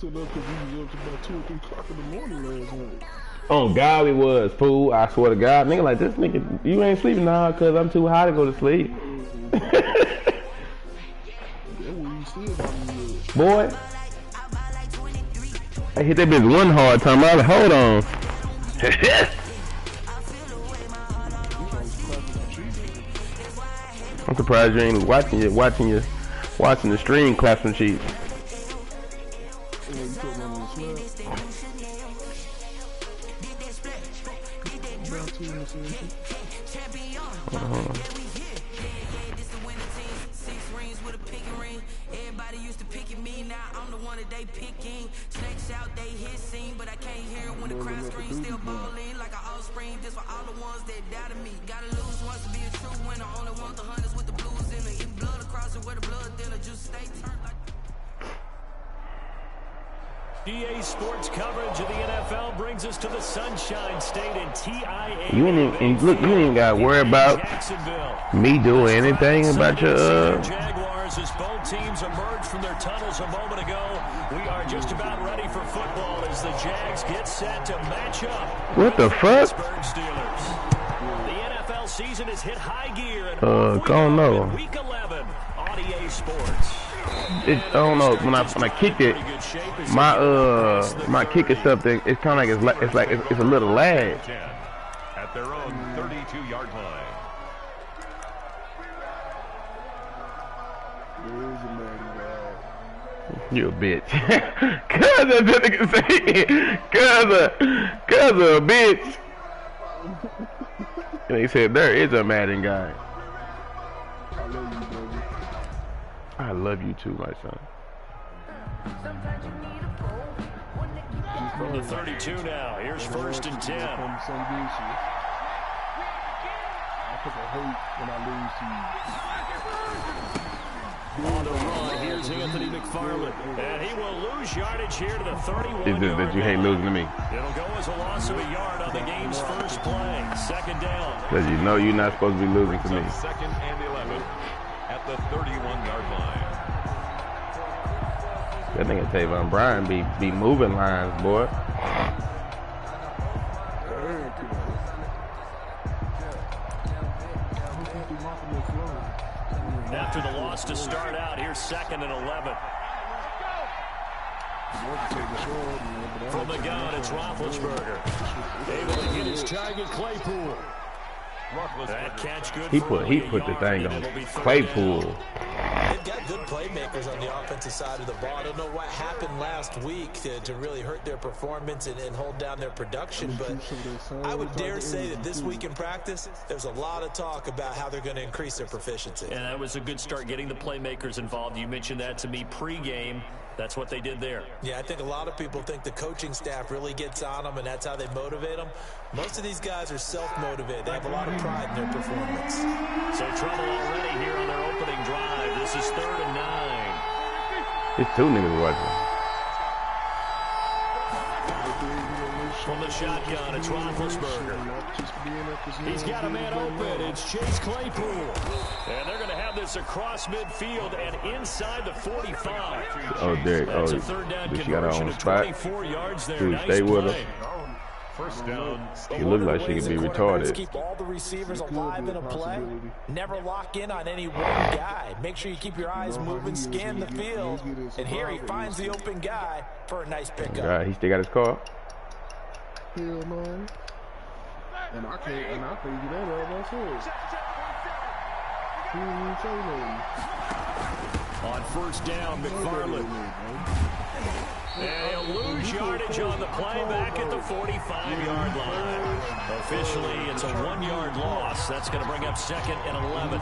Because we was up to about 2 or 3 o'clock in the morning last night. Oh God, we was, fool. I swear to God, nigga, like this nigga, you ain't sleeping now because I'm too high to go to sleep. Boy, I hit that bitch one hard time. I was like, hold on. I'm surprised you ain't watching the stream clap some cheeks. Everybody used to pick at me, now I'm the one that they picking. Snakes out, they hit scene, but I can't hear when the crowd screams. Still balling like an offspring, just for all the ones that doubted me. Gotta lose once to be a true winner. Only want the hunters with the blues in it. Eat blood across it where the blood thinner. Just stay turned like. EA Sports coverage of the NFL brings us to the Sunshine State in TIA. You ain't even got to worry about me doing anything about your Jaguars as both teams emerged from their tunnels a moment ago. We are just about ready for football as the Jags get set to match up. What the fuck? The NFL season has hit high gear and week 11 on EA Sports. I don't know, when I kicked it, my kick is something. It's kind of like it's a little lag. At their own 32-yard line. You a bitch. Cuz that nigga say, cuz a bitch. And he said there is a Madden guy. I love you too, my son. From the 32 now, here's 1st and 10. I hate when I lose to you. On the run, here's Anthony McFarland. And he will lose yardage here to the 31. It's that you hate losing to me. It'll go as a loss of a yard on the game's first play. 2nd down. Because you know you're not supposed to be losing to me. 2nd and 11 at the 31-yard line. That nigga Tavon Bryan be moving lines, boy. After the loss to start out, here's 2nd and 11. From the gun, it's Roethlisberger. Able to get his target, Claypool. That catch good. He put the thing on Claypool. They've got good playmakers on the offensive side of the ball. I don't know what happened last week to really hurt their performance and hold down their production, but I would dare say that this week in practice, there's a lot of talk about how they're going to increase their proficiency. And that was a good start getting the playmakers involved. You mentioned that to me pregame. That's what they did there. Yeah, I think a lot of people think the coaching staff really gets on them, and that's how they motivate them. Most of these guys are self-motivated. They have a lot of pride in their performance. So trouble already here on their opening drive. This is 3rd and 9. It's 2 niggas watching. From the shotgun, it's Roethlisberger. He's got a man open. It's Chase Claypool. And they're going to have this across midfield and inside the 45. Oh, Derek. That's a 3rd down conversion of 24 yards there. Dude, nice stay with play. him. First down. She looked like she could be retarded. Keep all the receivers alive in a play. Never lock in on any one guy. Make sure you keep your eyes moving, scan the field. And here he finds the open guy for a nice pickup. God, he still got his car. Hell no. And I can't get that out myself. He didn't even say nothing. On 1st down, McFarland. And he'll lose yardage on the play back at the 45-yard line. Officially, it's a 1-yard loss. That's going to bring up 2nd and 11.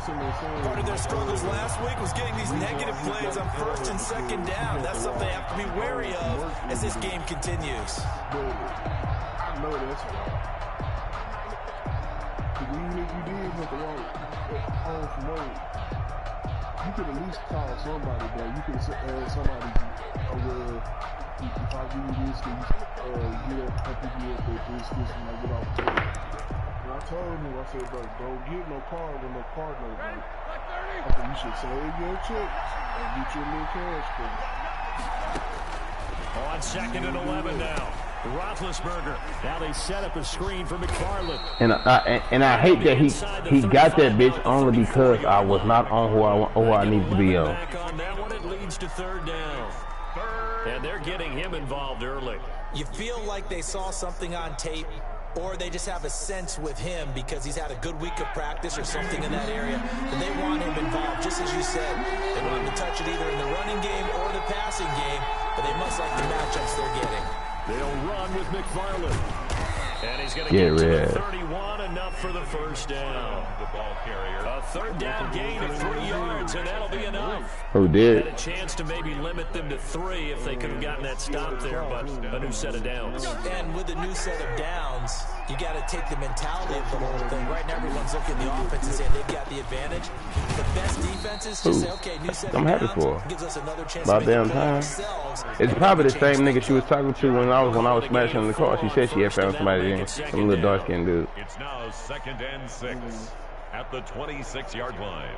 Part of their struggles last week was getting these negative plays on 1st and 2nd down. That's something they have to be wary of as this game continues. I know that's right. Because even if you did have to walk home from work, you could at least call somebody, bro. You could have somebody, well, if I give you this, then you get up, pick you up with this, and I get off the table. And I told him, I said, bro, don't get no car with no partner, bro. I said, you should save your checks and get your little cash for it. On 2nd and 11 now. Roethlisberger. Now they set up a screen for McFarland. And I hate that he got that bitch only because I was not on who I needed to be on. Back on that one, it leads to 3rd down. And they're getting him involved early. You feel like they saw something on tape, or they just have a sense with him because he's had a good week of practice or something in that area, and they want him involved, just as you said. They want him to touch it either in the running game or the passing game, but they must like the matchups they're getting. They'll run with McFarland. And he's going to get to the 31, enough for the 1st down. The ball carrier. A 3rd down gain of 3 yards, and that'll be enough. Who did? Had a chance to maybe limit them to 3 if they could have gotten that stop there, but a new set of downs. And with a new set of downs, you got to take the mentality of the whole thing. Right now, everyone's looking at the offense and saying they've got the advantage. The best defenses just say, okay, new set of downs gives us another chance about to make damn time. It's probably the same nigga she was talking to when I was smashing in the car. She said she had found somebody in, some little dark skinned dude. It's now 2nd and 6 at the 26-yard line.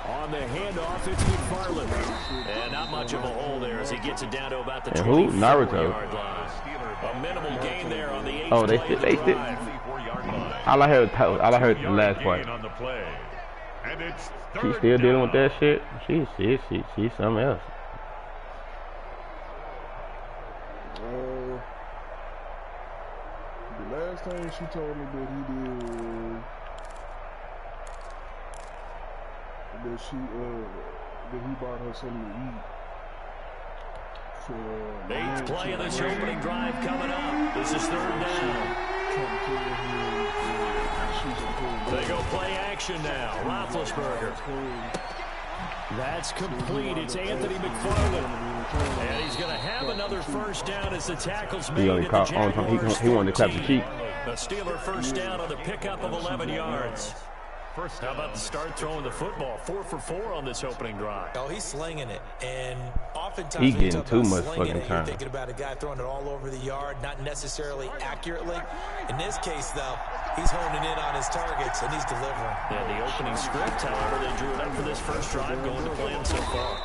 On the handoff, it's McFarland. And not much of a hole there as he gets it down to about the 24-yard line. A minimal gain there on the 8th Oh, they play still. line. All I heard the last part. On the play. And it's She still dealing with that shit. She's something else. The last time she told me that he did, that he bought her something to eat. So, 8th play of this opening drive coming up. This is 3rd down. They go play action now. Roethlisberger. That's complete. It's Anthony McFarland. And he's going to have another 1st down as the tackle's made. He only caught on time. He wanted to clap the cheek. A Steeler 1st down on the pickup of 11 yards. How about the start throwing the football? 4 for 4 on this opening drive. Oh, he's slinging it. And oftentimes he getting too much fucking time. You're thinking about a guy throwing it all over the yard, not necessarily accurately. In this case, though, he's honing in on his targets, and he's delivering. Yeah, the opening script, however, they drew it up for this 1st drive going to plan so far.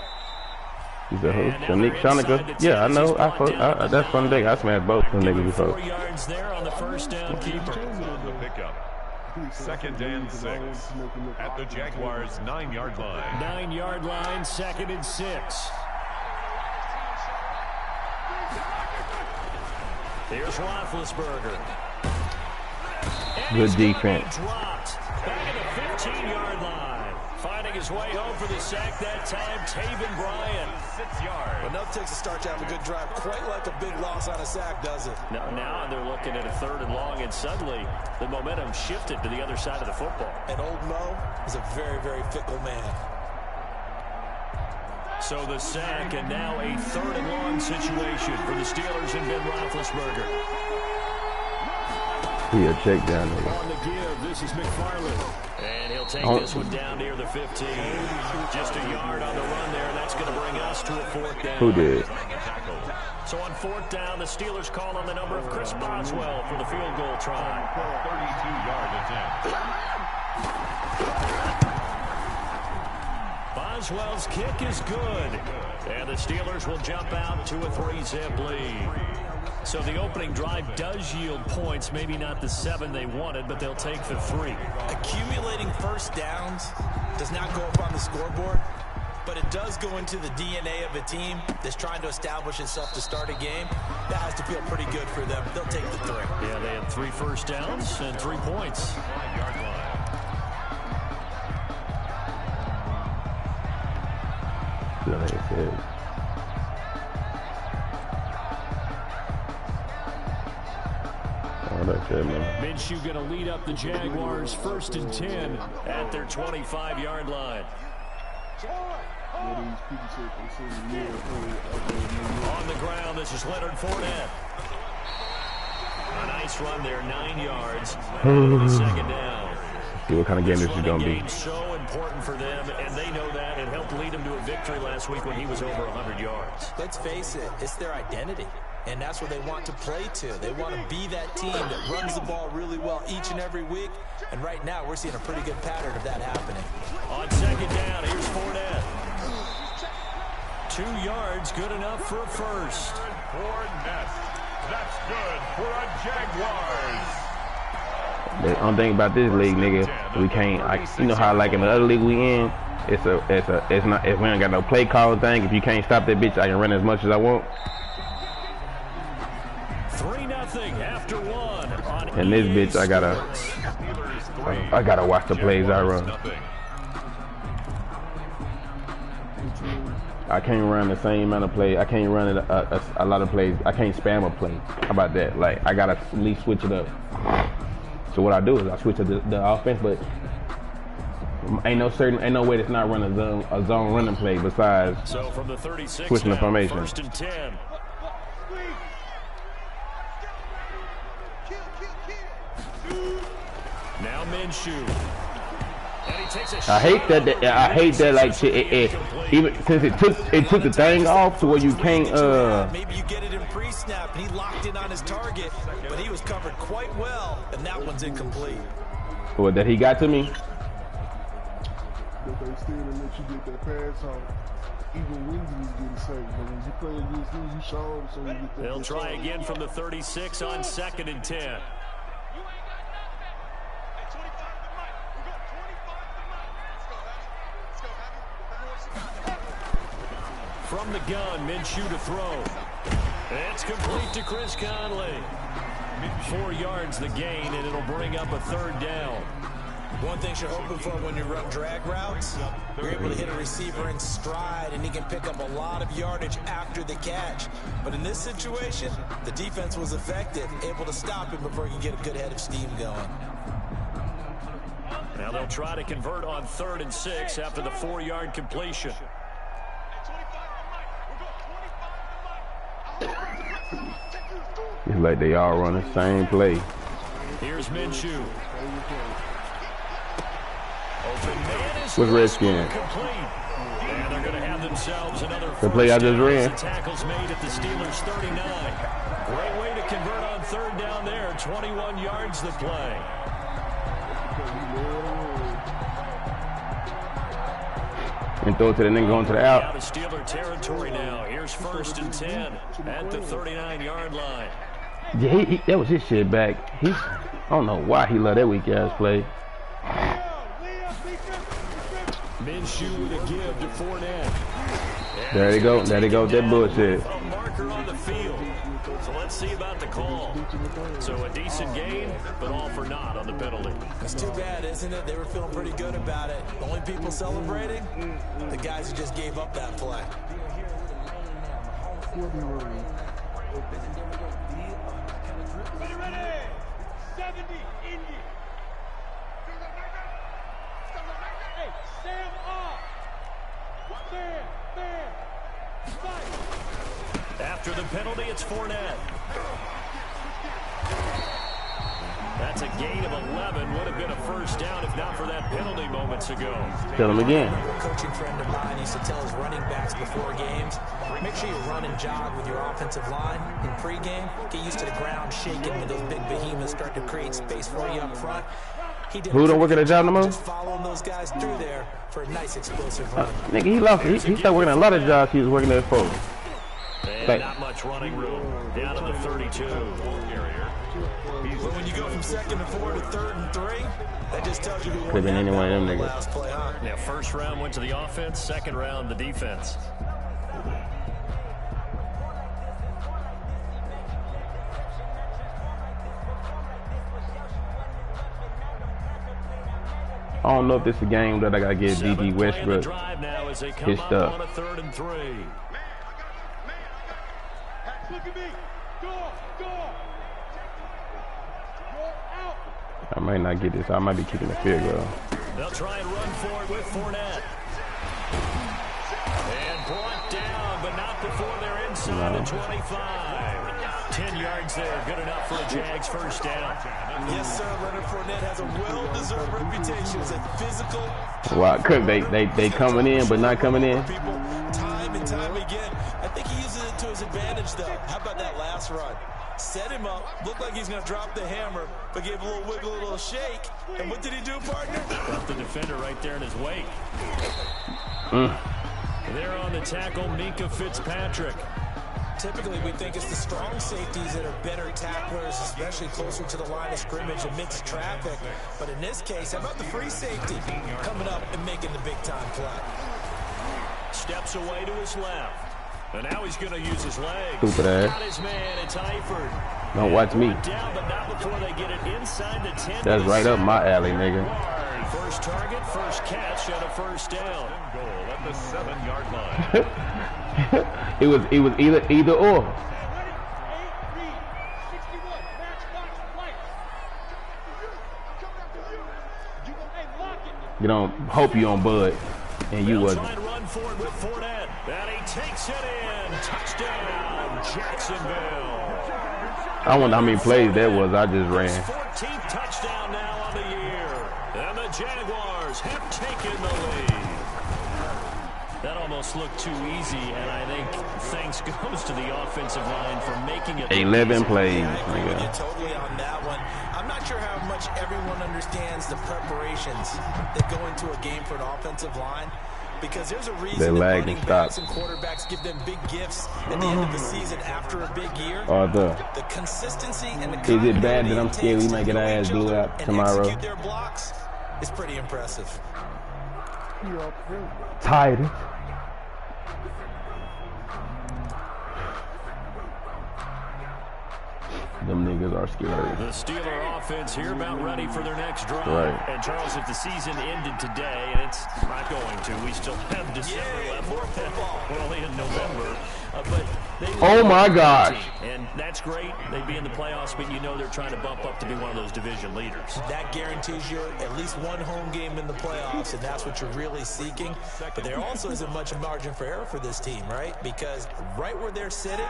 He's a host. So Nick Schoenecker. Yeah, I know. That's fun thing. I smashed both of them niggas before. 4 yards there on the 1st down keeper. The pickup. 2nd and 6 at the Jaguars' 9-yard line. 9-yard line, 2nd and 6. Here's Roethlisberger. Good defense. Dropped back at the 15-yard line. Finding his way home for the sack that time, Taven Bryan. 6 yards. But no takes a start to have a good drive, quite like a big loss on a sack, does it? Now they're looking at a 3rd and long, and suddenly the momentum shifted to the other side of the football. And old Mo is a very, very fickle man. So the sack, and now a 3rd and long situation for the Steelers and Ben Roethlisberger. He a check down there. On the give, this is McFarland. And he'll take this one down near the 15. Just a yard on the run there, and that's going to bring us to a 4th down. Who did? So on 4th down, the Steelers call on the number of Chris Boswell for the field goal try. 32-yard attempt. Boswell's kick is good. And the Steelers will jump out to a 3-zip lead. So the opening drive does yield points, maybe not the 7 they wanted, but they'll take the 3. Accumulating 1st downs does not go up on the scoreboard, but it does go into the DNA of a team that's trying to establish itself to start a game. That has to feel pretty good for them. They'll take the 3. Yeah, they had 3 first downs and 3 points. 5-yard line. Like I said. Minshew going to lead up the Jaguars 1st and 10 at their 25-yard line. On the ground, this is Leonard Fournette. A Nice run there, 9 yards. Second down. See what kind of game this is going to be. So important for them, and they know that. It helped lead him to a victory last week when he was over 100 yards. Let's face it, it's their identity. And that's what they want to play to. They want to be that team that runs the ball really well each and every week. And right now, we're seeing a pretty good pattern of that happening. On second down, here's Fournette. 2 yards, good enough for a first. Fournette. That's good for a Jaguars. The only thing about this league, nigga, we can't. You know how like in the other league we in, it's not. If we ain't got no play call thing, if you can't stop that bitch, I can run as much as I want. 3-0 after 1. And this bitch, I gotta watch the plays I run. I can't run the same amount of plays. I can't run a lot of plays. I can't spam a play. How about that? Like I gotta at least switch it up. So what I do is I switch to the offense, but ain't no way that's not running a zone running play besides so from the 36 switching the formation. 1st and 10. Now Minshew. And he takes a I hate that like shit. Even since it took the thing off to where you can't maybe you get it in pre-snap. He locked in on his target, but he was covered quite well, and that one's incomplete. What that he got to me? But they still didn't let you get that pass off. Even when you was getting safe, but when you play against him, you show him so you get that. They'll try again from the 36 on 2nd and 10. From the gun, Minshew to throw. It's complete to Chris Conley. 4 yards the gain, and it'll bring up a 3rd down. One thing you're hoping for when you run drag routes, you're able to hit a receiver in stride, and he can pick up a lot of yardage after the catch. But in this situation, the defense was effective, able to stop him before he could get a good head of steam going. Now they'll try to convert on 3rd and 6 after the 4-yard completion. It's like they all run the same play. Here's Minshew. Open man is with Redskin. And they're going to have themselves another the play I just ran. Tackles made at the Steelers 39. Great way to convert on 3rd down there. 21 yards the play. And throw it to the nigga going to the out. Out of Steeler territory now. Here's 1st and 10 at the 39-yard line. Yeah, that was his shit back. I don't know why he let that weak ass play. Minshew with a give to Fournette. There they go. There they go. That bullshit. A marker on the field. So let's see about the call. So a decent gain, but all for naught on the penalty. It's too bad, isn't it? They were feeling pretty good about it. The only people celebrating, the guys who just gave up that play. Ready, 70, Indy. Hey, stand up. Stand, fight. After the penalty, it's Fournette. That's a gain of 11. Would have been a 1st down if not for that penalty moments ago. Tell him again. A coaching friend of mine used to tell his running backs before games, make sure you run and jog with your offensive line in pregame. Get used to the ground shaking when those big behemoths start to create space for you up front. Who don't work at a job no more? Just following those guys through there for a nice explosive run. Nigga, he lost. He started working a lot of jobs he was working there for. And not much running room. Down to the 32. But when you go from 2nd and 4 to 3rd and 3, that just tells you who Could have been any one of them niggas. last play, huh? Now, 1st round went to the offense, 2nd round the defense. I don't know if this is a game that I gotta give DD Westbrook his stuff. On a 3rd and 3. Look at me. Go. I might not get this. I might be kicking the field goal. They'll try and run for it with Fournette. And brought down, but not before they're inside the 25. 10 yards there, good enough for a Jags first down. Yes, sir. Leonard Fournette has a well-deserved reputation as a physical. Wow, they coming in, but not coming in. People, time and time again. I think he uses it to his advantage, though. How about that last run? Set him up, looked like he's going to drop the hammer, but gave a little wiggle, a little shake. And what did he do, partner? Got the defender right there in his wake. There on the tackle, Minkah Fitzpatrick. Typically, we think it's the strong safeties that are better tacklers, especially closer to the line of scrimmage amidst traffic. But in this case, how about the free safety coming up and making the big-time play? Steps away to his left. And now he's going to use his legs. Stupid ass. Got his man, it's Eifert. Don't watch me. Down, but not before they get it inside the 10. That's right up my alley, nigga. First target, first catch, and a first down. Goal at the 7-yard line. it was either or. You don't hope you on Bud, and you wasn't. Run for it with Fournette. And he takes it in. Touchdown, Jacksonville. I wonder how many plays that was. I just ran. 14th touchdown now on the year. And the Jaguars have taken the lead. That almost looked too easy, and I think thanks goes to the offensive line for making it 11 plays. I agree with you totally on that one. I'm not sure how much everyone understands the preparations that go into a game for an offensive line, because there's a reason that running backs and quarterbacks give them big gifts at the end of the season after a big year. The consistency and the is it bad that I'm scared we might get our ass blew out tomorrow? Execute their blocks is pretty impressive. Tired. Them niggas are scary. The Steeler offense here about ready for their next drive. Right. And Charles, if the season ended today, and it's not going to, we still have December left. We're only in November. But oh my gosh. And that's great. They'd be in the playoffs, but you know they're trying to bump up to be one of those division leaders. That guarantees you at least one home game in the playoffs, and that's what you're really seeking. But there also isn't much margin for error for this team, right? Because right where they're sitting,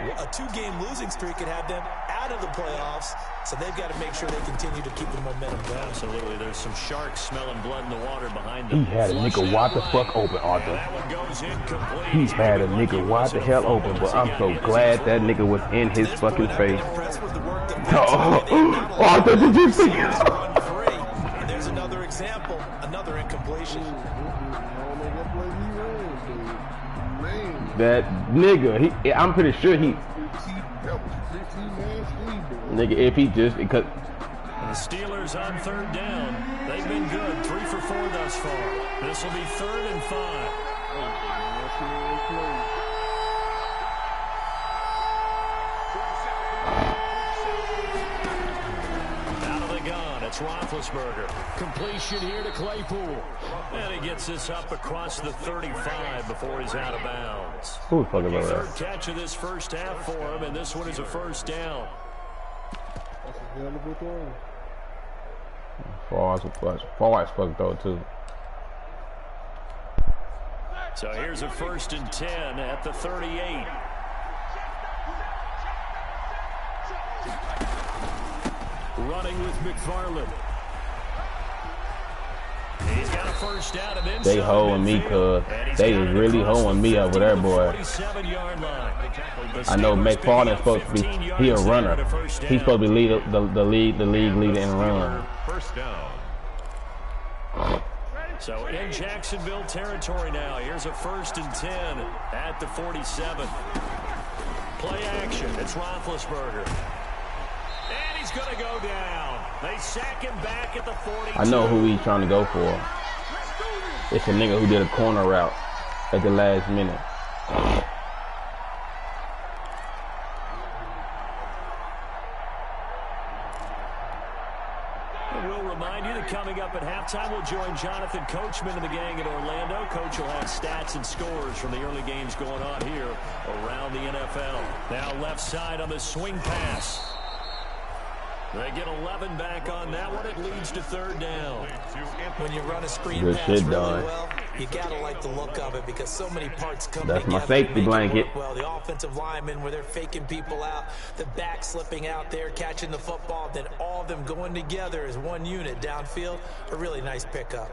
a 2-game losing streak could have them out of the playoffs, so they've got to make sure they continue to keep the momentum going. Absolutely. There's some sharks smelling blood in the water behind them. He had a nigga wide the fuck open, Arthur. He's had a nigga wide the hell open, but I'm so glad that nigga was in his fucking face. Oh, Arthur, did you see it? There's another example, another incompletion. That nigga, I'm pretty sure he, nigga, if he just, because the Steelers on third down, they've been good, 3 for 4 thus far. This will be 3rd and 5. Out of the gun, it's Roethlisberger. Completion here to Claypool. And he gets this up across the 35 before he's out of bounds. Who's fucking about that? Third catch of this first half for him, and this one is a first down. That's a hell of a throw. Far as fuck though too. So here's a 1st and 10 at the 38. Running with McFarland. He's got a first down and they hoeing me, cuz. They is really hoeing me over there, boy. I know McFarland's supposed to be, he a runner. He's supposed to be the league leader in run. First down. So in Jacksonville territory now. Here's a 1st and 10 at the 47. Play action. It's Roethlisberger. And he's going to go down. They sack him back at the 42. I know who he's trying to go for. It's a nigga who did a corner route at the last minute. We'll remind you that coming up at halftime, we'll join Jonathan Coachman and the gang in Orlando. Coach will have stats and scores from the early games going on here around the NFL. Now left side on the swing pass. They get 11 back on that one. It leads to 3rd down. When you run a screen good pass shit, really dog. well, You gotta like the look of it because so many parts come That's together. my safety blanket. Well, the offensive linemen where they're faking people out, the back slipping out there, catching the football, then all of them going together as one unit downfield. A really nice pickup.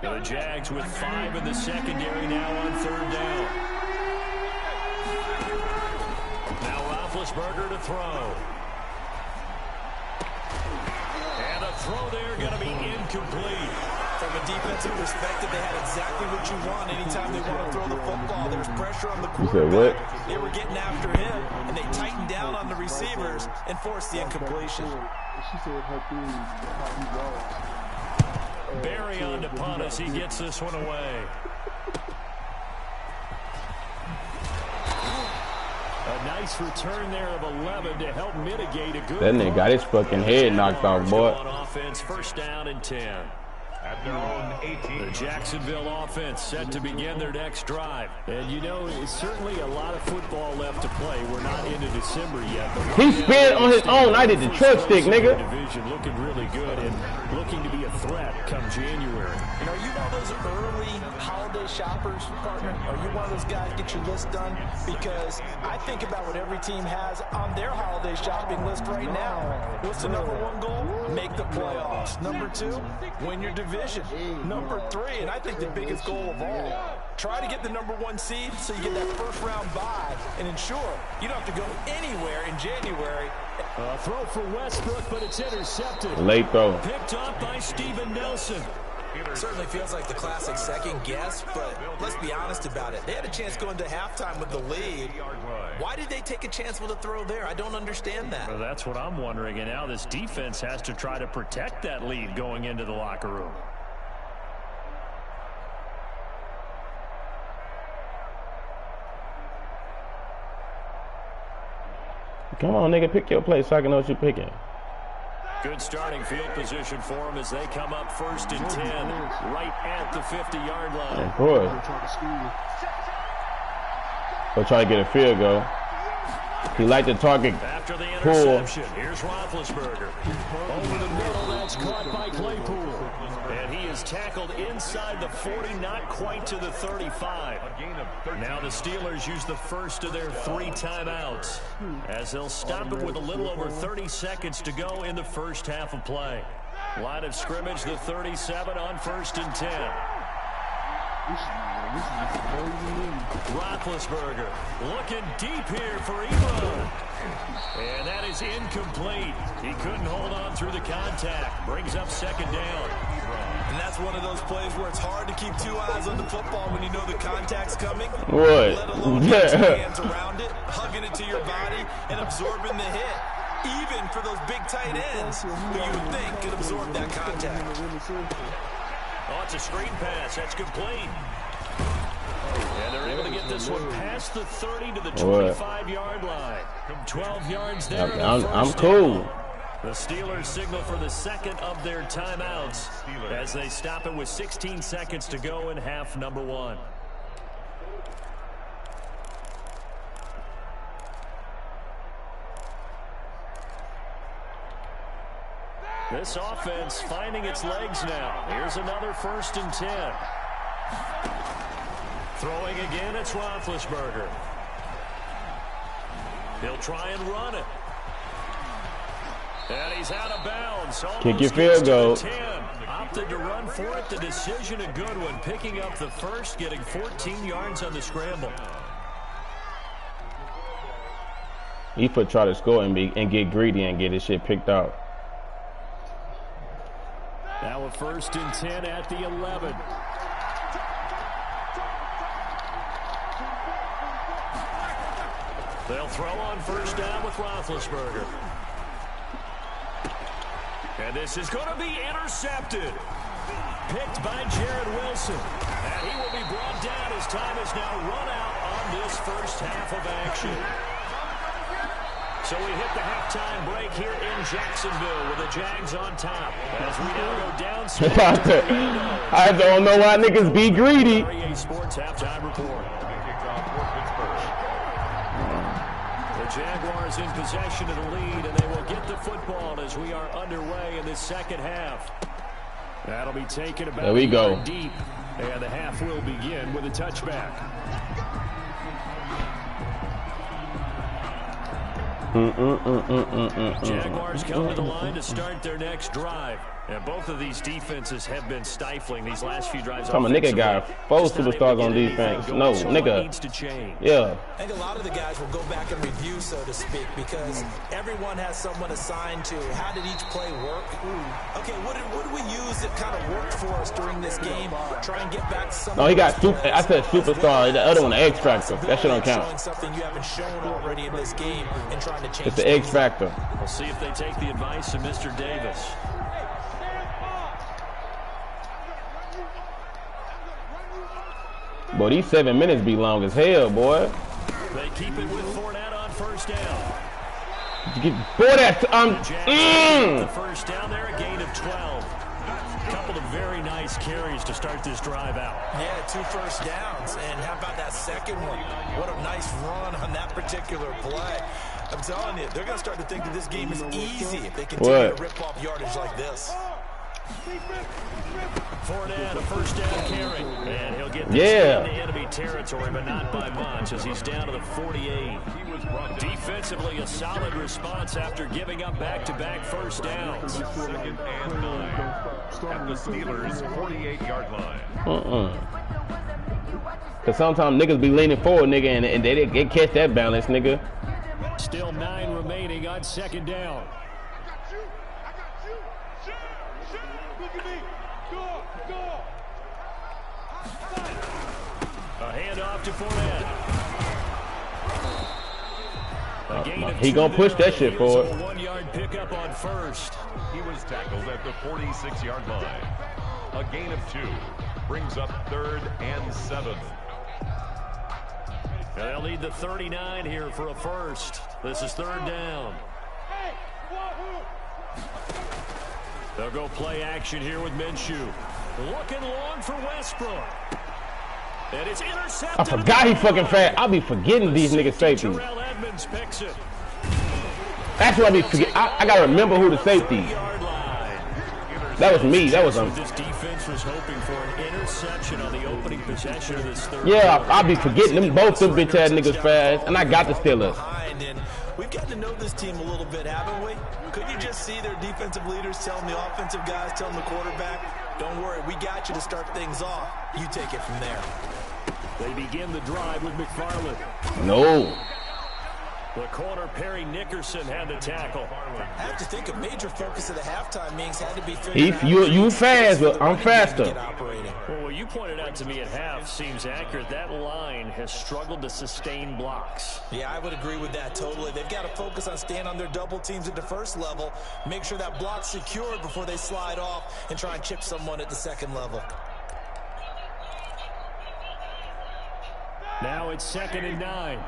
The Jags with 5 in the secondary now on 3rd down. Now Roethlisberger to throw. And a throw there going to be incomplete. From a defensive perspective, they had exactly what you want anytime they want to throw the football. There's pressure on the quarterback. They were getting after him, and they tightened down on the receivers and forced the incompletion. She said her thing, how he was. Barry on to punt as he gets this one away. A nice return there of 11 to help mitigate a good. That nigga got his fucking head knocked off, boy. On offense, 1st down and 10. At their own 18. The Jacksonville offense set to begin their next drive. And you know, it's certainly a lot of football left to play. We're not into December yet. He spit on his own. I did the truck stick, nigga. Division looking really good and looking to be a threat come January. And are you one of those early holiday shoppers, partner? Are you one of those guys get your list done? Because I think about what every team has on their holiday shopping list right now. What's the #1 goal? Make the playoffs. #2, win your division. #3, and I think the biggest goal of all, try to get the #1 seed so you get that 1st round bye and ensure you don't have to go anywhere in January. A throw for Westbrook, but it's intercepted. Late throw. Picked off by Steven Nelson. Certainly feels like the classic second guess, but let's be honest about it. They had a chance going to halftime with the lead. Why did they take a chance with a throw there? I don't understand that. Well, that's what I'm wondering, and now this defense has to try to protect that lead going into the locker room. Come on, nigga, pick your place so I can know what you're picking. Good starting field position for them as they come up 1st and 10, right at the 50-yard line. Of course. They'll try to get a field goal. He liked the target After the pull. interception, here's Roethlisberger. Over the middle, that's caught by Claypool. And he is tackled inside the 40, not quite to the 35. Now the Steelers use the first of their 3 timeouts as they'll stop it with a little over 30 seconds to go in the first half of play. Line of scrimmage, the 37 on 1st and 10. Roethlisberger looking deep here for Ebron. And that is incomplete. He couldn't hold on through the contact. Brings up 2nd down. And that's one of those plays where it's hard to keep 2 eyes on the football when you know the contact's coming. What? Let alone get 2 hands around it, hugging it to your body, and absorbing the hit. Even for those big tight ends who you would think could absorb that contact. Oh, it's a screen pass. That's complete. And they're able to get this one past the 30 to the 25-yard line. 12 yards there. I'm cool. The Steelers signal for the 2nd of their timeouts as they stop it with 16 seconds to go in half number 1. This offense finding its legs now. Here's another 1st and 10. Throwing again, it's Roethlisberger. He'll try and run it. And he's out of bounds. Kick your field goal. Opted to run for it. The decision a good one. Picking up the first, getting 14 yards on the scramble. He could try to score and get greedy and get his shit picked out. Now a 1st and 10 at the 11. They'll throw on 1st down with Roethlisberger. And this is going to be intercepted. Picked by Jared Wilson. And he will be brought down as time is now run out on this first half of action. So we hit the halftime break here in Jacksonville with the Jags on top. As we now go down. I don't know why niggas be greedy. REA Sports halftime report. Eagles in possession of the lead, and they will get the football as we are underway in the second half. That'll be taken about there we go. Deep, and the half will begin with a touchback. Jaguars come to the line to start their next drive. And both of these defenses have been stifling these last few drives. I'm a nigga guy. 4 superstars on defense. No, nigga. Yeah. I think a lot of the guys will go back and review, so to speak, because everyone has someone assigned to how did each play work. Okay, what did we use that kind of worked for us during this game? Try and get back some. No, he got super. I said superstar. The other one, the X Factor. That shit don't count. Something you haven't shown already in this game and trying to change. It's the X Factor. We'll see if they take the advice of Mr. Davis. Boy, these 7 minutes be long as hell, boy. They keep it with Fournette on first down. Boy, that's The first down there, a gain of 12. A couple of very nice carries to start this drive out. Yeah, 2 first downs. And how about that second one? What a nice run on that particular play. I'm telling you, they're going to start to think that this game is easy if they continue to rip off yardage like this. Fournette, a first down carry, and he'll get this into enemy territory, but not by much as he's down to the 48. Defensively, a solid response after giving up back-to-back first downs. 2nd and 9 at the Steelers' 48-yard line. Cause sometimes niggas be leaning forward, nigga, and they catch that balance, nigga. Still 9 remaining on 2nd down. A handoff to Fournette. He gonna push that shit forward. A 1-yard pickup on first. He was tackled at the 46-yard line. A gain of 2 brings up 3rd and 7. And they'll need the 39 here for a first. This is 3rd down. They'll go play action here with Minshew. Looking long for Westbrook. And it's intercepted. I forgot he fucking fast. I'll be forgetting these niggas safeties. Terrell Edmonds picks it. That's what I be forgetting. I gotta remember who the safety. That was me. That was him. This defense was hoping for an interception on the opening possession of this third. Yeah, I'll be forgetting them both. Them bitch ass niggas fast, and I got the Steelers. We've gotten to know this team a little bit, haven't we? Could you just see their defensive leaders telling the offensive guys, telling the quarterback, don't worry, we got you to start things off. You take it from there. They begin the drive with McFarland. No. The corner, Perry Nickerson, had the tackle. I have to think a major focus of the halftime meetings had to be figured out. You fast, but I'm faster. Well, what you pointed out to me at half seems accurate. That line has struggled to sustain blocks. Yeah, I would agree with that totally. They've got to focus on staying on their double teams at the first level, make sure that block's secured before they slide off and try and chip someone at the second level. Now it's 2nd and 9.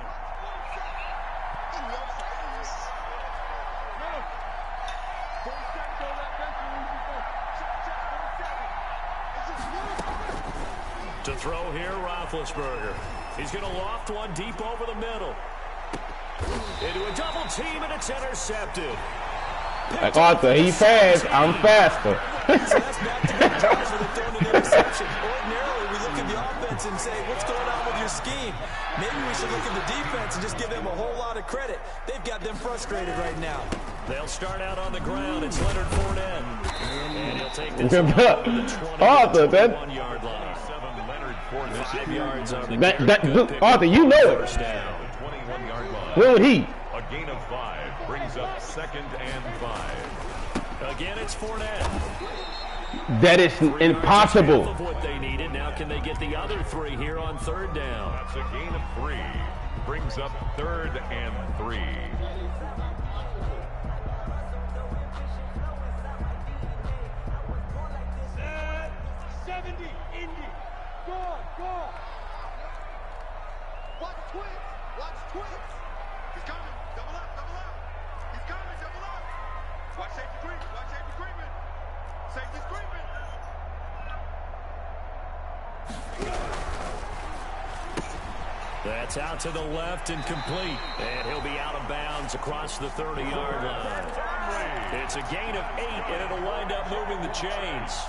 To throw here, Roethlisberger. He's going to loft one deep over the middle. Into a double team, and it's intercepted. Like Arthur, he fast, I'm faster. So that's back-to-back drives where they're throwing an interception. Ordinarily, we look at the offense and say, what's going on with your scheme? Maybe we should look at the defense and just give them a whole lot of credit. They've got them frustrated right now. They'll start out on the ground. It's Leonard Fournette. And he'll take this Arthur, that 1-yard line. 5 yards on the Arthur, you know it. 21-yard line. Where would he? A gain of 5 brings up 2nd and 5. Again, it's Fournette. That is impossible. Of what they needed. Now can they get the other 3 here on 3rd down? That's a gain of 3. Brings up 3rd and 3. That's out to the left and complete. And he'll be out of bounds across the 30-yard line. It's a gain of 8, and it'll wind up moving the chains.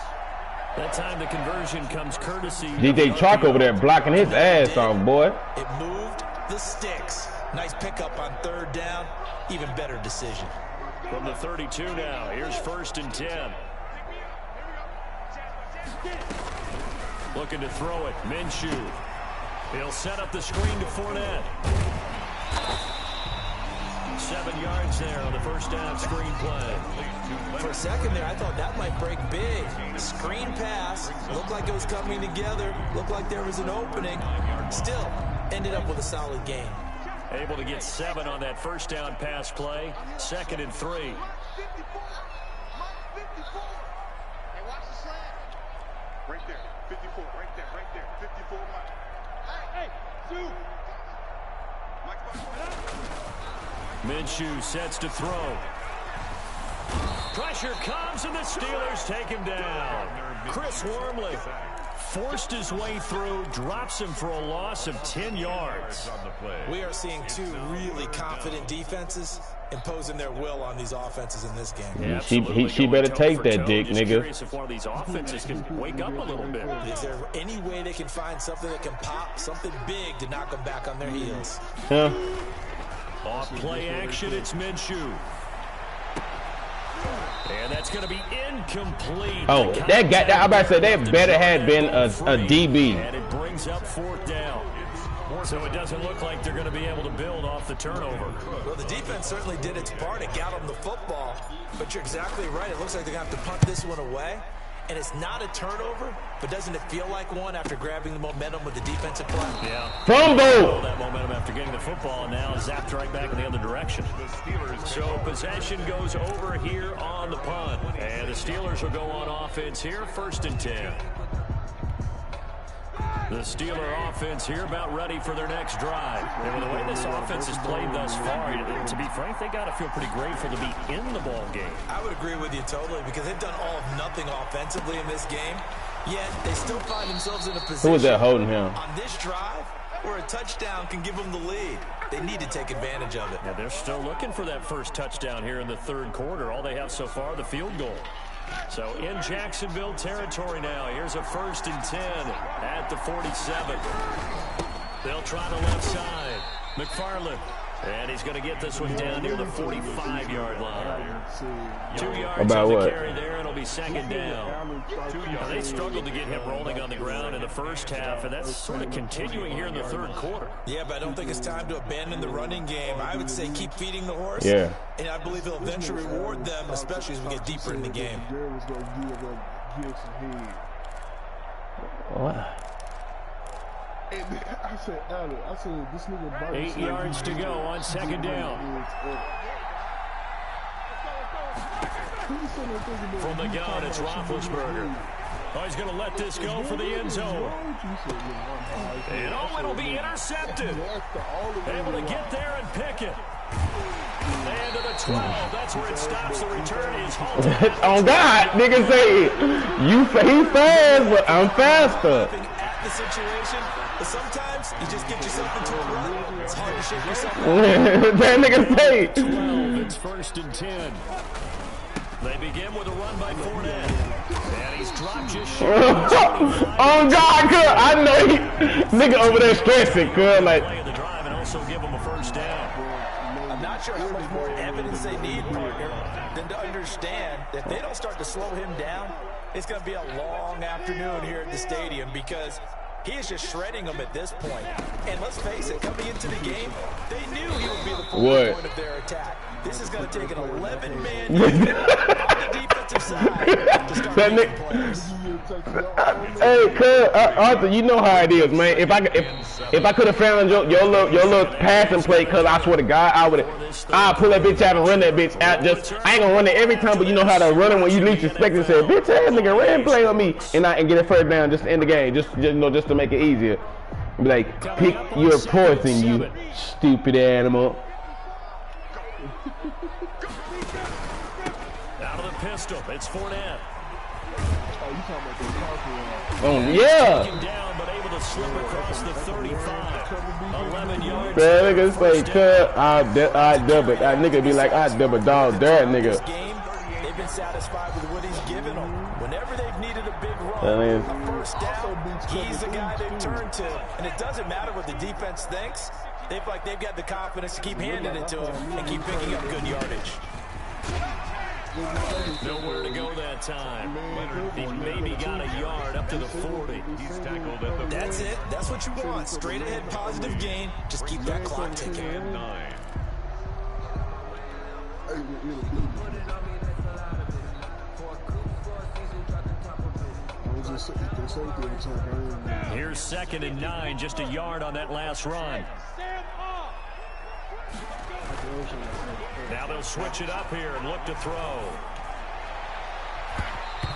That time the conversion comes courtesy. DJ Chark over there blocking his ass off, boy. It moved the sticks. Nice pickup on 3rd down. Even better decision. From the 32 now, here's 1st and 10. Looking to throw it, Minshew. He'll set up the screen to Fournette. 7 yards there on the 1st down screen play. For a second there, I thought that might break big. Screen pass. Looked like it was coming together. Looked like there was an opening. Still, ended up with a solid game. Able to get 7 on that 1st down pass play. 2nd and 3. Hey, watch the slant. Right there, 54, right there, 54, Mike. Hey, Sue. Minshew sets to throw. Pressure comes, and the Steelers take him down. Chris Wormley forced his way through, drops him for a loss of 10 yards. We are seeing 2 really confident defenses imposing their will on these offenses in this game. Yeah, she better take that dick, Just nigga. Curious if one of these offenses can wake up a little bit. Is there any way they can find something that can pop, something big to knock them back on their heels? Huh? Off play action, it's Minshew. And that's going to be incomplete. Oh, that guy, I'm about to say, that better had been a DB. And it brings up 4th down. So it doesn't look like they're going to be able to build off the turnover. Well, the defense certainly did its part. It got them the football. But you're exactly right. It looks like they're going to have to punt this one away. And it's not a turnover, but doesn't it feel like one after grabbing the momentum with the defensive play? Yeah. Fumble! That momentum after getting the football, and now zapped right back in the other direction. So possession goes over here on the punt. And the Steelers will go on offense here, 1st and 10. The Steeler offense here about ready for their next drive. And with the way this offense has played thus far, to be frank, they got to feel pretty grateful to be in the ball game. I would agree with you totally because they've done all of nothing offensively in this game, yet they still find themselves in a position Who was that holding him? on this drive where a touchdown can give them the lead. They need to take advantage of it. Yeah, they're still looking for that first touchdown here in the 3rd quarter. All they have so far, the field goal. So in Jacksonville territory now. Here's a 1st and 10 at the 47. They'll try the left side. McFarland. And he's going to get this one down near the 45-yard line. 2 yards About on the what? carry there, and it'll be 2nd down. Now, they struggled to get him rolling on the ground in the 1st half, and that's sort of continuing here in the 3rd quarter. Yeah, but I don't think it's time to abandon the running game. I would say keep feeding the horse. Yeah. And I believe he'll eventually reward them, especially as we get deeper in the game. What? I said, this nigga 8 yards to go on 2nd down. From the gun, it's Roethlisberger. Oh, he's going to let this go for the end zone. And oh, it'll be intercepted. Able to get there and pick it. And to the 12, that's where it stops. The return is halted. Oh, God, nigga say, he fast, but I'm faster. At the situation, but sometimes you just get yourself into a run. It's hard to shake yourself out. That nigga say. 12, it's 1st and 10. They begin with a run by Fournette. And he's dropped just short. Oh, God, cuz. I know he, nigga over there stressing, cuz. Like, Play the drive and also give him a 1st down. I'm not sure how much more evidence they need, partner, than to understand that if they don't start to slow him down, it's going to be a long afternoon here at the stadium because he is just shredding them at this point. And let's face it, coming into the game, they knew he would be the focal point of their attack. This is going to take an 11-man unit on the defensive side to start making plays. hey, cuz, Arthur, you know how it is, man. If I could have found your little passing play, cuz I swear to God, I'll pull that bitch out and run that bitch out. I ain't gonna run it every time, but you know how to run it when you least expect it. Say, bitch ass nigga, ran play on me, and get it 1st down just to end the game, just to make it easier. Be like, pick your poison, you stupid animal. Out of the pistol, it's Fournette. Oh yeah. Down, but able to slip across the 35. 11 yards. Man, nigga say, cut, I double. That nigga be like, I double dog that nigga. They've been satisfied with what he's given them. Whenever they've needed a big run, a first down, he's the guy they turn to. And it doesn't matter what the defense thinks. They feel like they've got the confidence to keep handing it to him and keep picking up good yardage. Nowhere to go that time. He maybe got a yard up to the 40. He's tackled at the That's it. That's what you want. Straight ahead positive gain. Just keep that clock ticking. 9. Here's 2nd and 9, just a yard on that last run. Now they'll switch it up here and look to throw.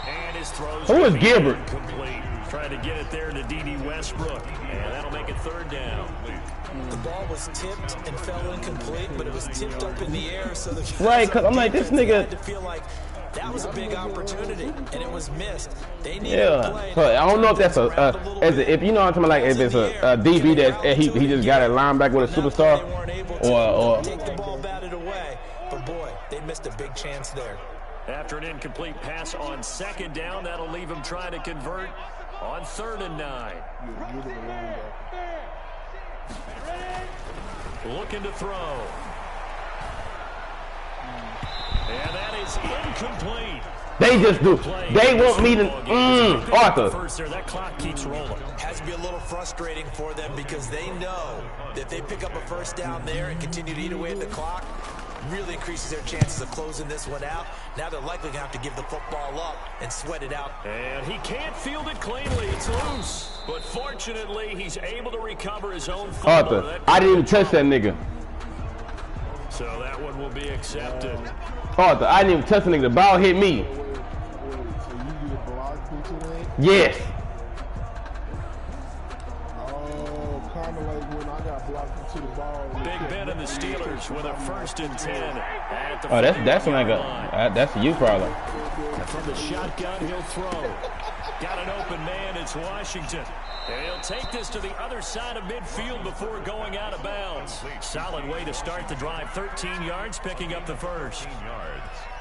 And his throws. Who is Gilbert? Complete. Trying to get it there to D.D. Westbrook. And that'll make it 3rd down. The ball was tipped and fell incomplete, but it was tipped up in the air. So the right, because I'm like, this nigga. had to feel like that was a big opportunity, and it was missed. They needed Yeah, play. so I don't know if that's if you know what I'm talking about, like if it's a DB that he just got a linebacker with a superstar, or take the ball batted away. But boy, they missed a big chance there. After an incomplete pass on 2nd down, that'll leave him trying to convert on 3rd and 9. Looking to throw. And that is incomplete. they just do. They want me to Arthur. First there, that clock keeps rolling. Has to be a little frustrating for them because they know that if they pick up a first down there and continue to eat away at the clock, really increases their chances of closing this one out. Now they're likely going to have to give the football up and sweat it out. And he can't field it cleanly. It's loose. But fortunately, he's able to recover his own football. Arthur, I didn't even touch that nigga. So that one will be accepted. Arthur, I didn't even touch the nigga. The ball hit me. So you get blocked into that? Yes. Oh, kind of like when I got blocked into the ball. Big Ben and the Steelers with a 1st and 10 at the Oh, that's when I line. got. That's you problem. From the shotgun, he'll throw. Got an open man. It's Washington. And he'll take this to the other side of midfield before going out of bounds. Solid way to start the drive. 13 yards, picking up the first.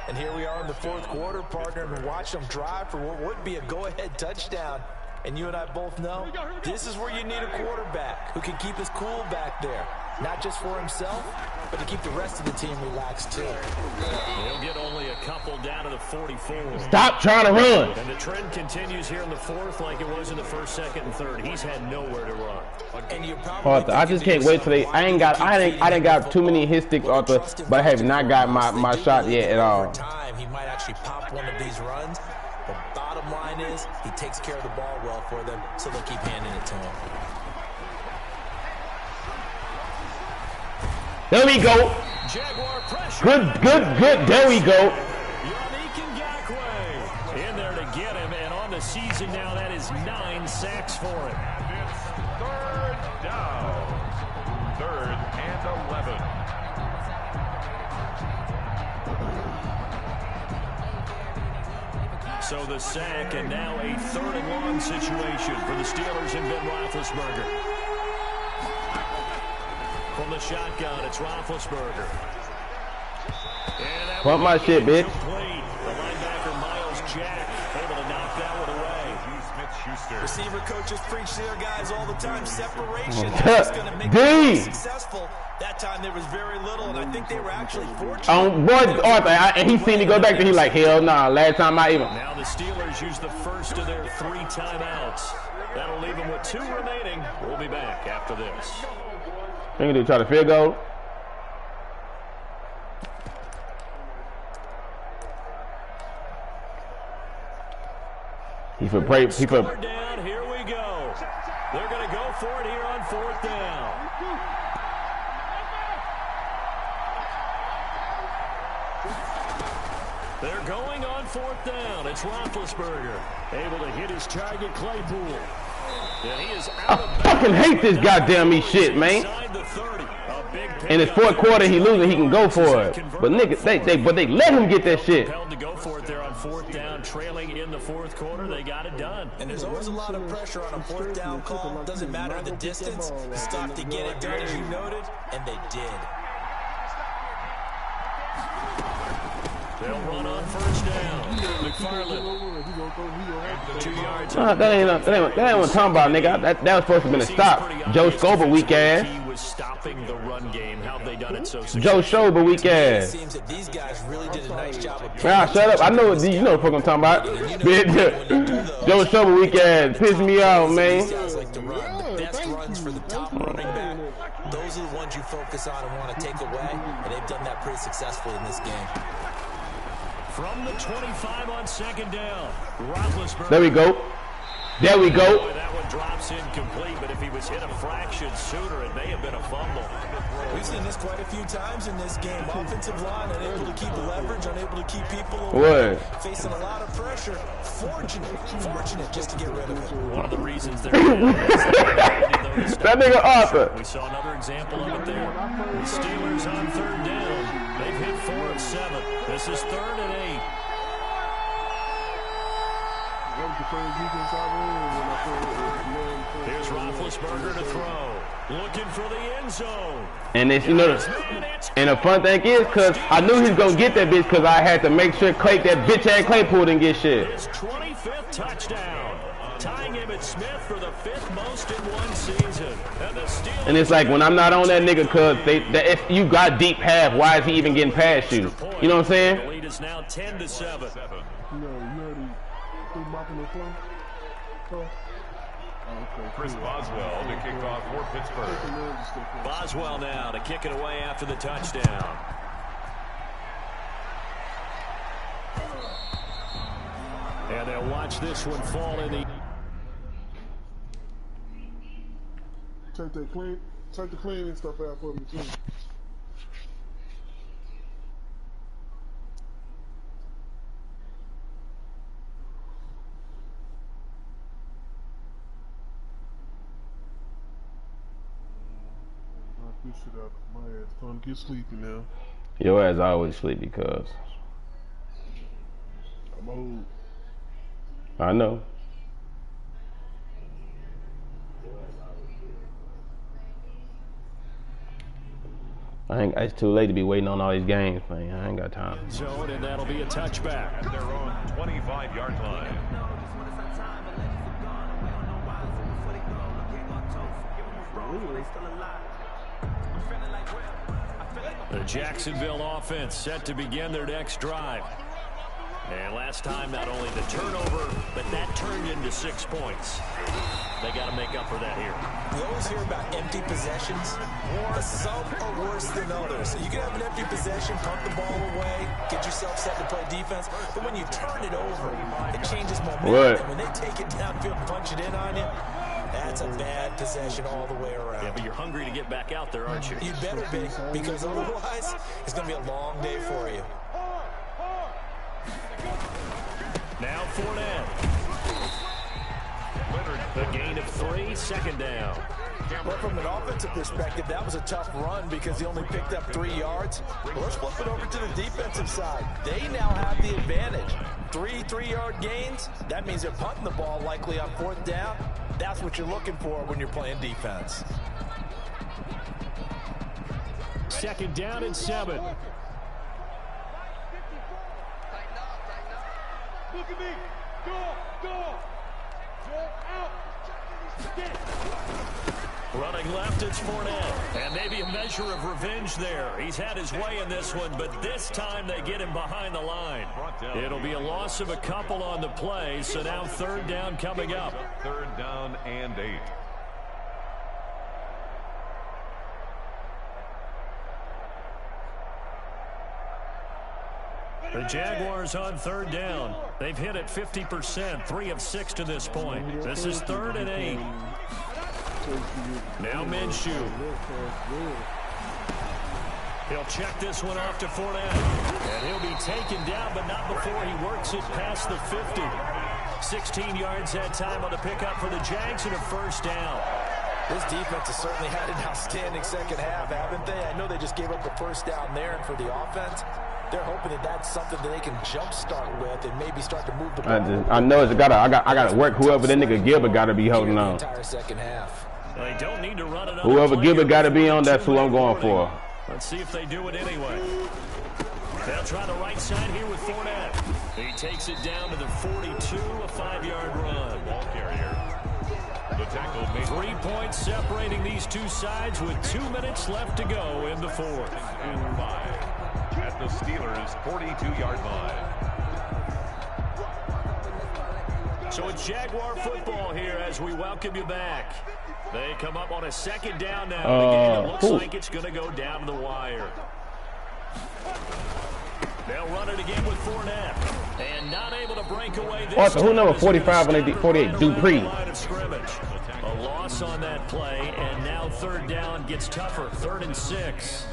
And here we are in the 4th quarter, partner, and watch them drive for what would be a go-ahead touchdown. And you and I both know this is where you need a quarterback who can keep his cool back there. Not just for himself, but to keep the rest of the team relaxed too. He'll get only a couple down to the 44. Stop trying to run. And the trend continues here in the 4th like it was in the 1st, 2nd, and 3rd. He's had nowhere to run. And you probably Arthur, I just can't wait till they. I didn't got too many hit sticks, Arthur, but I have not got my shot yet at all. Time, he might actually pop one of these runs. The bottom line is he takes care of the ball well for them, so they'll keep handing it to him. There we go. Jaguar pressure. Good. There we go. Yannick Ngakoue in there to get him, and on the season now, that is 9 sacks for him. It's 3rd down. 3rd and 11. So the sack, and now a 3rd and long situation for the Steelers and Ben Roethlisberger. From the shotgun, it's Roethlisberger. Pump my shit, bitch. Complete. The linebacker, Miles Jack, able to knock that one away. Receiver coaches preach to their guys all the time. Separation. That's going to make them successful. That time there was very little, and I think they were actually fortunate. Boy, Arthur, and he seen me go back there. He like, hell nah. Last time I even. Now the Steelers use the first of their 3 timeouts. That'll leave them with 2 remaining. We'll be back after this. Think they try to field goal. He for pray. He for. Down. Here we go. They're going to go for it here on 4th down. They're going on 4th down. It's Roethlisberger able to hit his target, Claypool. And he is out of I fucking hate this goddamn me shit, man. In his 4th quarter, he losing. He can go for it, but nigga, they let him get that shit. To go for it there on 4th down, trailing in the 4th quarter. They got it done. And there's always a lot of pressure on a 4th down call. Doesn't matter the distance. Stop to get it done, as you noted, and they did. They'll run on 1st down. McFarland. 2 yards. That ain't what I'm talking about, nigga. That was supposed to have been a stop. Joe Scober, weak ass. He was stopping the run game. How have they done it so successfully? Joe Scober, weak ass. It seems that these guys really did a nice job of shut up. I know you know the fuck I'm talking about. Joe Scober, weak ass. Piss me off, man. These guys like to run. The best runs for the top running back. Those are the ones you focus on and want to take away, and they've done that pretty successfully in this game. From the 25 on 2nd down, Roethlisberger. There we go. There we go. Boy, that one drops incomplete, but if he was hit a fraction sooner, it may have been a fumble. We've seen this quite a few times in this game. Offensive line unable to keep leverage, unable to keep people away. What? Facing a lot of pressure. Fortunate just to get rid of it. One of the reasons they're that nigga Arthur. We saw another example of it there. The Steelers on 3rd down. They've hit 4 of 7. This is 3rd and 8. Here's Roethlisberger to throw. Looking for the end zone. And it's, and the fun thing is, because I knew he was going to get that bitch because I had to make sure that bitch-ass Claypool didn't get shit. His 25th touchdown. Tying him at Smith for the 5th most in one season. And it's like, when I'm not on that nigga, because if you got deep half, why is he even getting past you? You know what I'm saying? The lead is now 10-7. Chris Boswell to kick off for Pittsburgh. Boswell now to kick it away after the touchdown. And they'll watch this one fall in the... Take the cleaning stuff out for me too. Shit out of my ass. Time to get sleepy now. Your ass always sleepy, cuz. I'm old. I know. It's too late to be waiting on all these games, man. I ain't got time. Zone, and that'll be a touchback At their own 25-yard line. The Jacksonville offense set to begin their next drive. And last time, not only the turnover, but that turned into 6 points. They got to make up for that here. We always hear about empty possessions, but some are worse than others. You can have an empty possession, punt the ball away, get yourself set to play defense, but when you turn it over, it changes momentum. What? And when they take it downfield and punch it in on you, that's a bad possession all the way around. Yeah, but you're hungry to get back out there, aren't you? You better be, because otherwise, it's going to be a long day for you. Now Fournette. The gain of 3, 2nd down. Well, from an offensive perspective, that was a tough run because he only picked up 3 yards. Well, let's flip it over to the defensive side. They now have the advantage. 3 3-yard gains. That means they're punting the ball likely on 4th down. That's what you're looking for when you're playing defense. 2nd down and 7. Look at me. Go out. Running left, it's Fournette. And maybe a measure of revenge there. He's had his way in this one, but this time they get him behind the line. It'll be a loss of a couple on the play, so now 3rd down coming up. 3rd down and 8. The Jaguars on 3rd down. They've hit it 50%, 3 of 6 to this point. This is 3rd and 8. Now Minshew. He'll check this one off to Fournette. And he'll be taken down, but not before he works it past the 50. 16 yards that time on the pickup for the Jags and a 1st down. This defense has certainly had an outstanding second half, haven't they? I know they just gave up the 1st down there, and for the offense, They're hoping that that's something that they can jumpstart with and maybe start to move the ball. I know I gotta work. Whoever that nigga Gilbert gotta be holding on. Entire second half. They don't need to run it. Whoever Gilbert gotta be on, that's who I'm going for. Let's see if they do it anyway. They'll try the right side here with Fournette. He takes it down to the 42, a 5-yard run. Ball carrier. The tackle made 3 points separating these two sides with 2 minutes left to go in the fourth. and 5 at the Steelers' 42-yard line. So it's Jaguar football here as we welcome you back. They come up on a second down now. The game looks like it's going to go down to the wire. They'll run it again with Fournette. And not able to break away this Arthur, who number 45 and 48? Dupree. A loss on that play, and now third down gets tougher. 3rd and 6.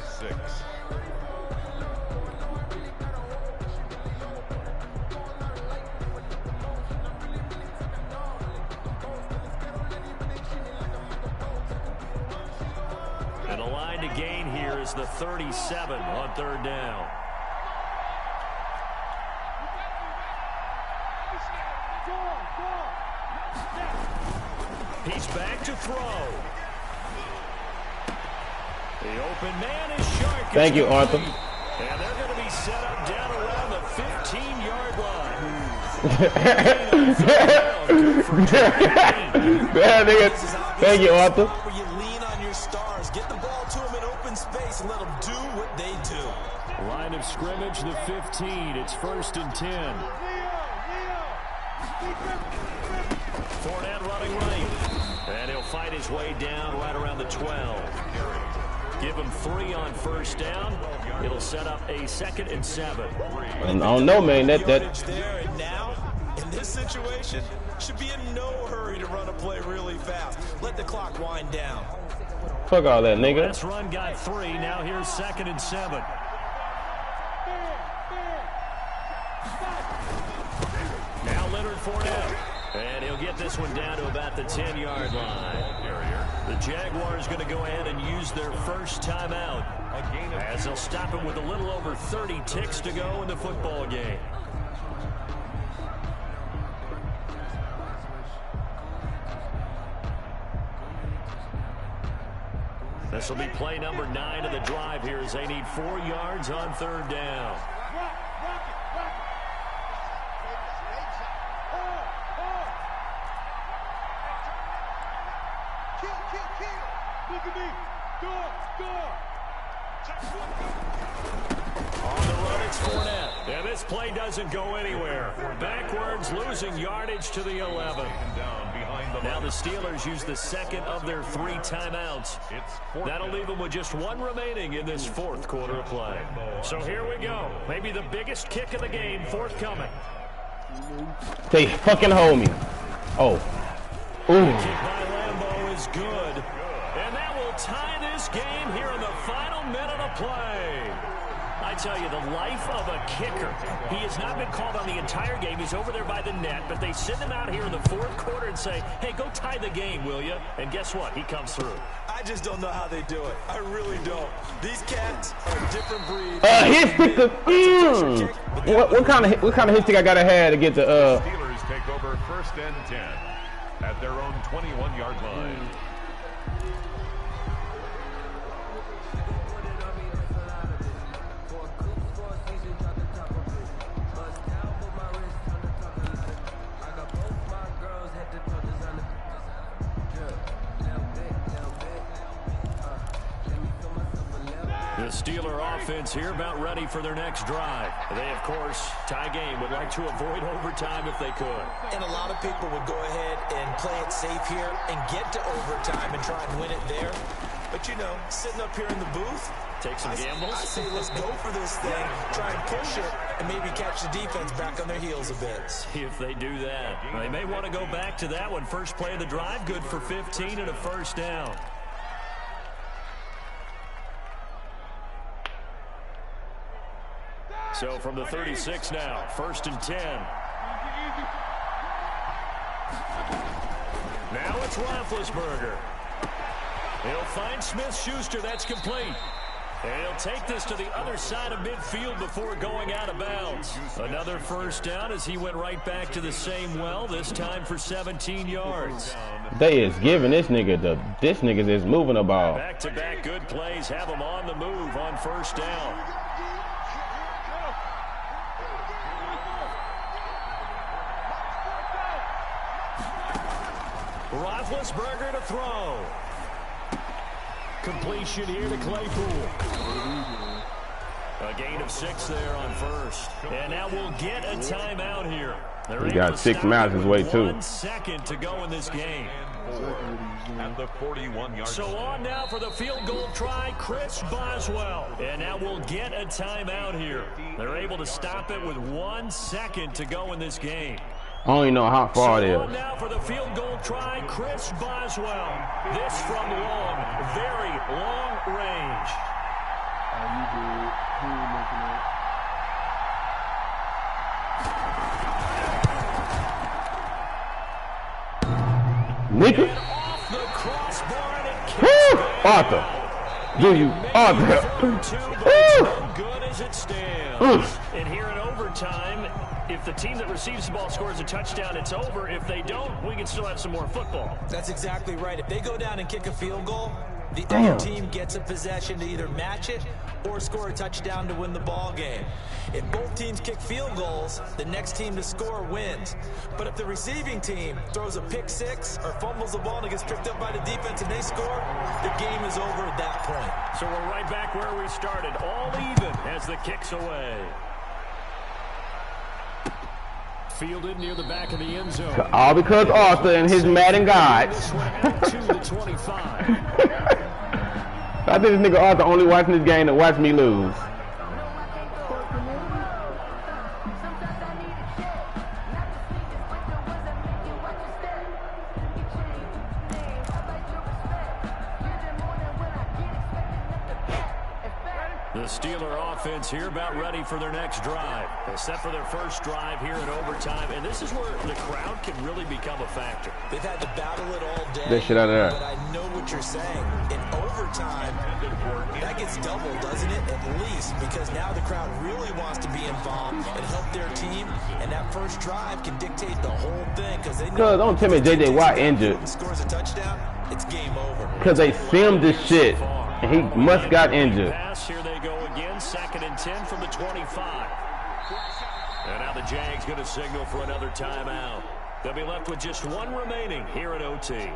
And the line to gain here is the 37 on 3rd down. He's back to throw. The open man is Shark. Thank you, Arthur. And they're going to be set up down around the 15-yard line. Thank you, Arthur. Where you lean on your stars, get the ball to them in open space, and let them do what they do. Line of scrimmage, the 15. It's 1st and 10. Fournette running right. And he'll fight his way down right around the 12. Give him 3 on 1st down. It'll set up a 2nd and 7. I don't know, man. That There and now, in this situation, should be in no hurry to run a play really fast. Let the clock wind down. fuck all that, nigga. Last run got 3. Now here's 2nd and 7. Now Leonard Fournette. And he'll get this one down to about the 10-yard line. The Jaguars going to go ahead and use their first timeout as they'll stop it with a little over 30 ticks to go in the football game. This will be play number 9 of the drive here as they need 4 yards on 3rd down. On the run, it's Fournette. And this play doesn't go anywhere. Backwards, losing yardage to the 11. Now the Steelers use the 2nd of their 3 timeouts. That'll leave them with just 1 remaining in this 4th quarter of play. So here we go. Maybe the biggest kick of the game forthcoming. They fucking hold me. Oh. Ooh. The kick by Lambeau is good. And that will tie this game here in the final minute of play. I tell you, the life of a kicker. He has not been called on the entire game. He's over there by the net, but they send him out here in the 4th quarter and say, hey, go tie the game, will you? And guess what? He comes through. I just don't know how they do it. I really don't. These cats are a different breed. Hit stick. What kind of hit stick I gotta have to get the Steelers take over 1st and 10 at their own 21-yard line. The Steeler offense here about ready for their next drive. They, of course, tie game, would like to avoid overtime if they could. And a lot of people would go ahead and play it safe here and get to overtime and try and win it there. But, you know, sitting up here in the booth, take some gambles. I say let's go for this thing, try and push it, and maybe catch the defense back on their heels a bit. See if they do that. They may want to go back to that one. First play of the drive, good for 15 and a 1st down. So from the 36 now, 1st and 10. Now it's Roethlisberger. He'll find Smith-Schuster. That's complete. And he'll take this to the other side of midfield before going out of bounds. Another first down as he went right back to the same well, this time for 17 yards. They is giving this nigga this nigga is moving the ball. Back-to-back good plays have him on the move on first down. Roethlisberger to throw. Completion here to Claypool. A gain of 6 there on first. And now we'll get a timeout here. He got 6 miles his way too. 1 second to go in this game. At the 41-yard. So on now for the field goal try, Chris Boswell. And now we'll get a timeout here. They're able to stop it with 1 second to go in this game. I don't even know how far it So is. on now for the field goal try, Chris Boswell. This from long, very long range. You good. He ain't making it. Nigga. And off the crossbar and it kicks Woo! Arthur. Do you? Arthur. No good as it stands. And here in overtime, if the team that receives the ball scores a touchdown, it's over. If they don't, we can still have some more football. That's exactly right. If they go down and kick a field goal, the Damn. other team gets a possession to either match it or score a touchdown to win the ball game. If both teams kick field goals, the next team to score wins. But if the receiving team throws a pick six or fumbles the ball and it gets picked up by the defense and they score, the game is over at that point. So we're right back where we started, all even as the kick's away. Fielded near the back of the end zone. All because Arthur and his Madden gods. This one out to the 25. I think this nigga Arthur only watching this game to watch me lose. The Steeler offense here about ready for their next drive. They set for their first drive here in overtime, and this is where the crowd can really become a factor. They've had to battle it all day. This shit out of there. But I know what you're saying. In overtime, that gets doubled, doesn't it? At least, because now the crowd really wants to be involved and help their team, and that first drive can dictate the whole thing. Because they know. Don't tell me J.J. Watt injured. Scores a touchdown, it's game over. Because they filmed this shit, and he must got injured. Pass, here they go again, 2nd and 10 from the 25. And now the Jags going to signal for another timeout. They'll be left with just one remaining here at OT.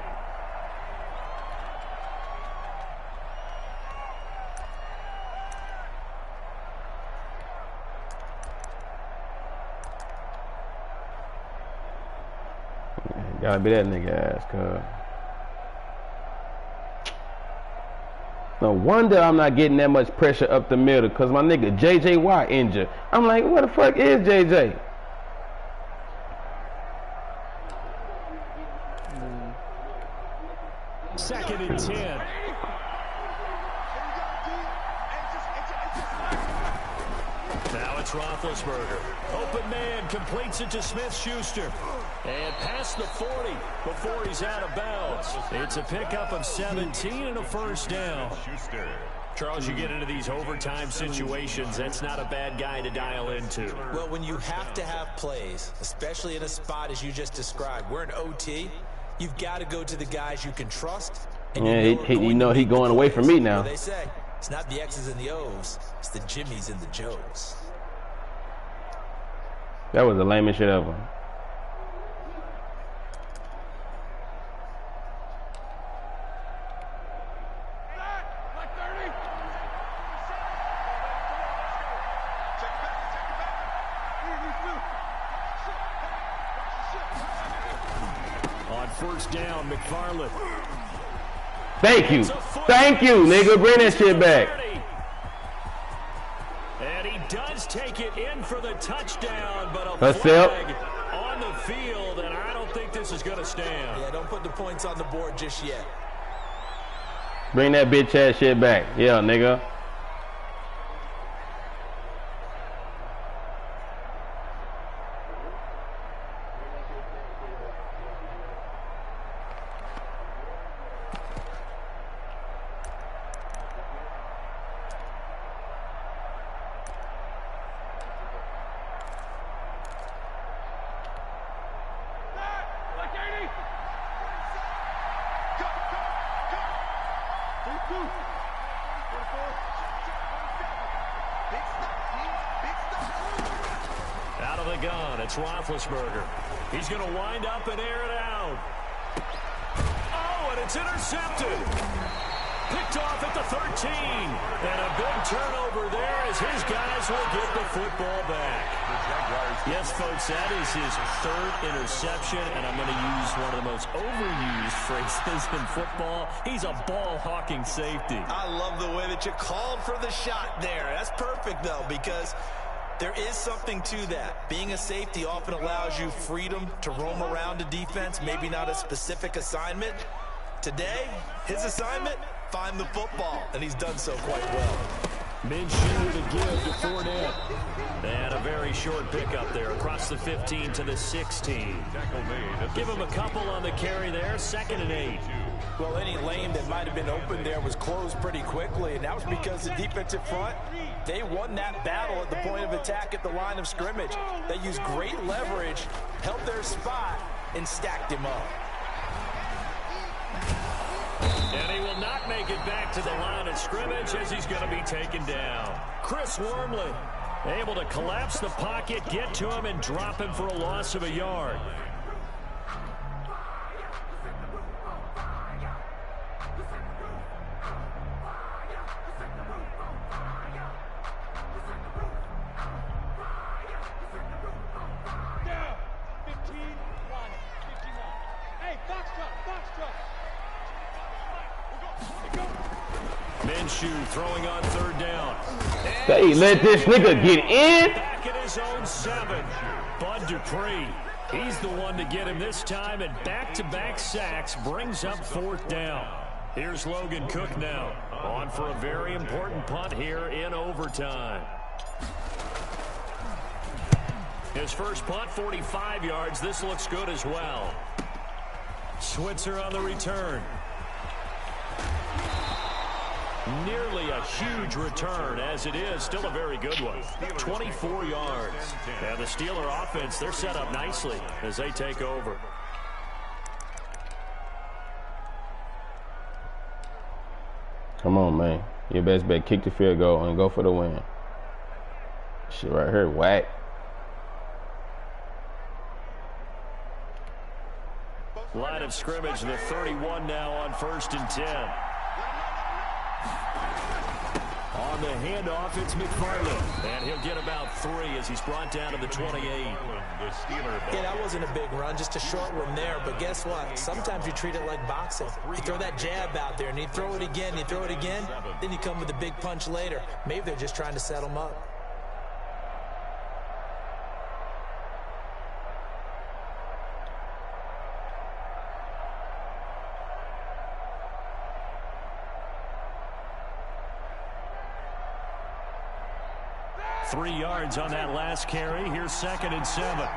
Gotta be that nigga ass, cuz. No wonder I'm not getting that much pressure up the middle, because my nigga J.J. Watt injured. I'm like, where the fuck is J.J.? Second and 10. Now it's Roethlisberger. Open man, completes it to Smith-Schuster. And past the 40 before he's out of bounds. It's a pickup of 17 and a first down. Charles, you get into these overtime situations, that's not a bad guy to dial into. Well, when you have to have plays, especially in a spot as you just described, we're in OT, you've got to go to the guys you can trust. And Yeah, you know he going away from me now. They say it's not the X's and the O's, it's the Jimmies and the Joes. That was the lamest shit ever. On first down, McFarland. Thank you. Thank you, nigga. Bring that shit back. And he does take it in for the touchdown, but a That's flag on the field, and I don't think this is going to stand. Yeah, don't put the points on the board just yet. Bring that bitch ass shit back. Yeah, nigga. Out of the gun, it's Roethlisberger. He's going to wind up and air it out. Oh, and it's intercepted. Picked off at the 13. And a big turnover there as his guys will get the football back. Yes, folks, that is his third interception, and I'm going to use one of the most overused phrases in football. He's a ball-hawking safety. I love the way that you called for the shot there. That's perfect, though, because there is something to that. Being a safety often allows you freedom to roam around a defense, maybe not a specific assignment. Today, his assignment, find the football, and he's done so quite well. Minshew to give to Fournette. And a very short pickup there across the 15 to the 16. Give him a couple on the carry there, 2nd and 8. Well, any lane that might have been open there was closed pretty quickly, and that was because the defensive front, they won that battle at the point of attack at the line of scrimmage. They used great leverage, held their spot, and stacked him up. And he will not make it back to the line of scrimmage as he's going to be taken down. Chris Wormley able to collapse the pocket, get to him, and drop him for a loss of a yard. Minshew throwing on 3rd down. They let this nigga get in. Back at his own 7. Bud Dupree. He's the one to get him this time, and back-to-back sacks brings up 4th down. Here's Logan Cook now, on for a very important punt here in overtime. His first punt, 45 yards. This looks good as well. Switzer on the return. Nearly a huge return, as it is still a very good one. 24 yards. And the Steeler offense, they're set up nicely as they take over. Come on, man. Your best bet, kick the field goal and go for the win. Shit right here, whack. Line of scrimmage, the 31 now on 1st and 10. On the handoff, it's McFarland. And he'll get about 3 as he's brought down to the 28. Yeah, that wasn't a big run, just a short one there. But guess what? Sometimes you treat it like boxing. You throw that jab out there, and you throw it again, you throw it again, then you come with a big punch later. Maybe they're just trying to set him up. Three yards on that last carry. Here's 2nd and 7.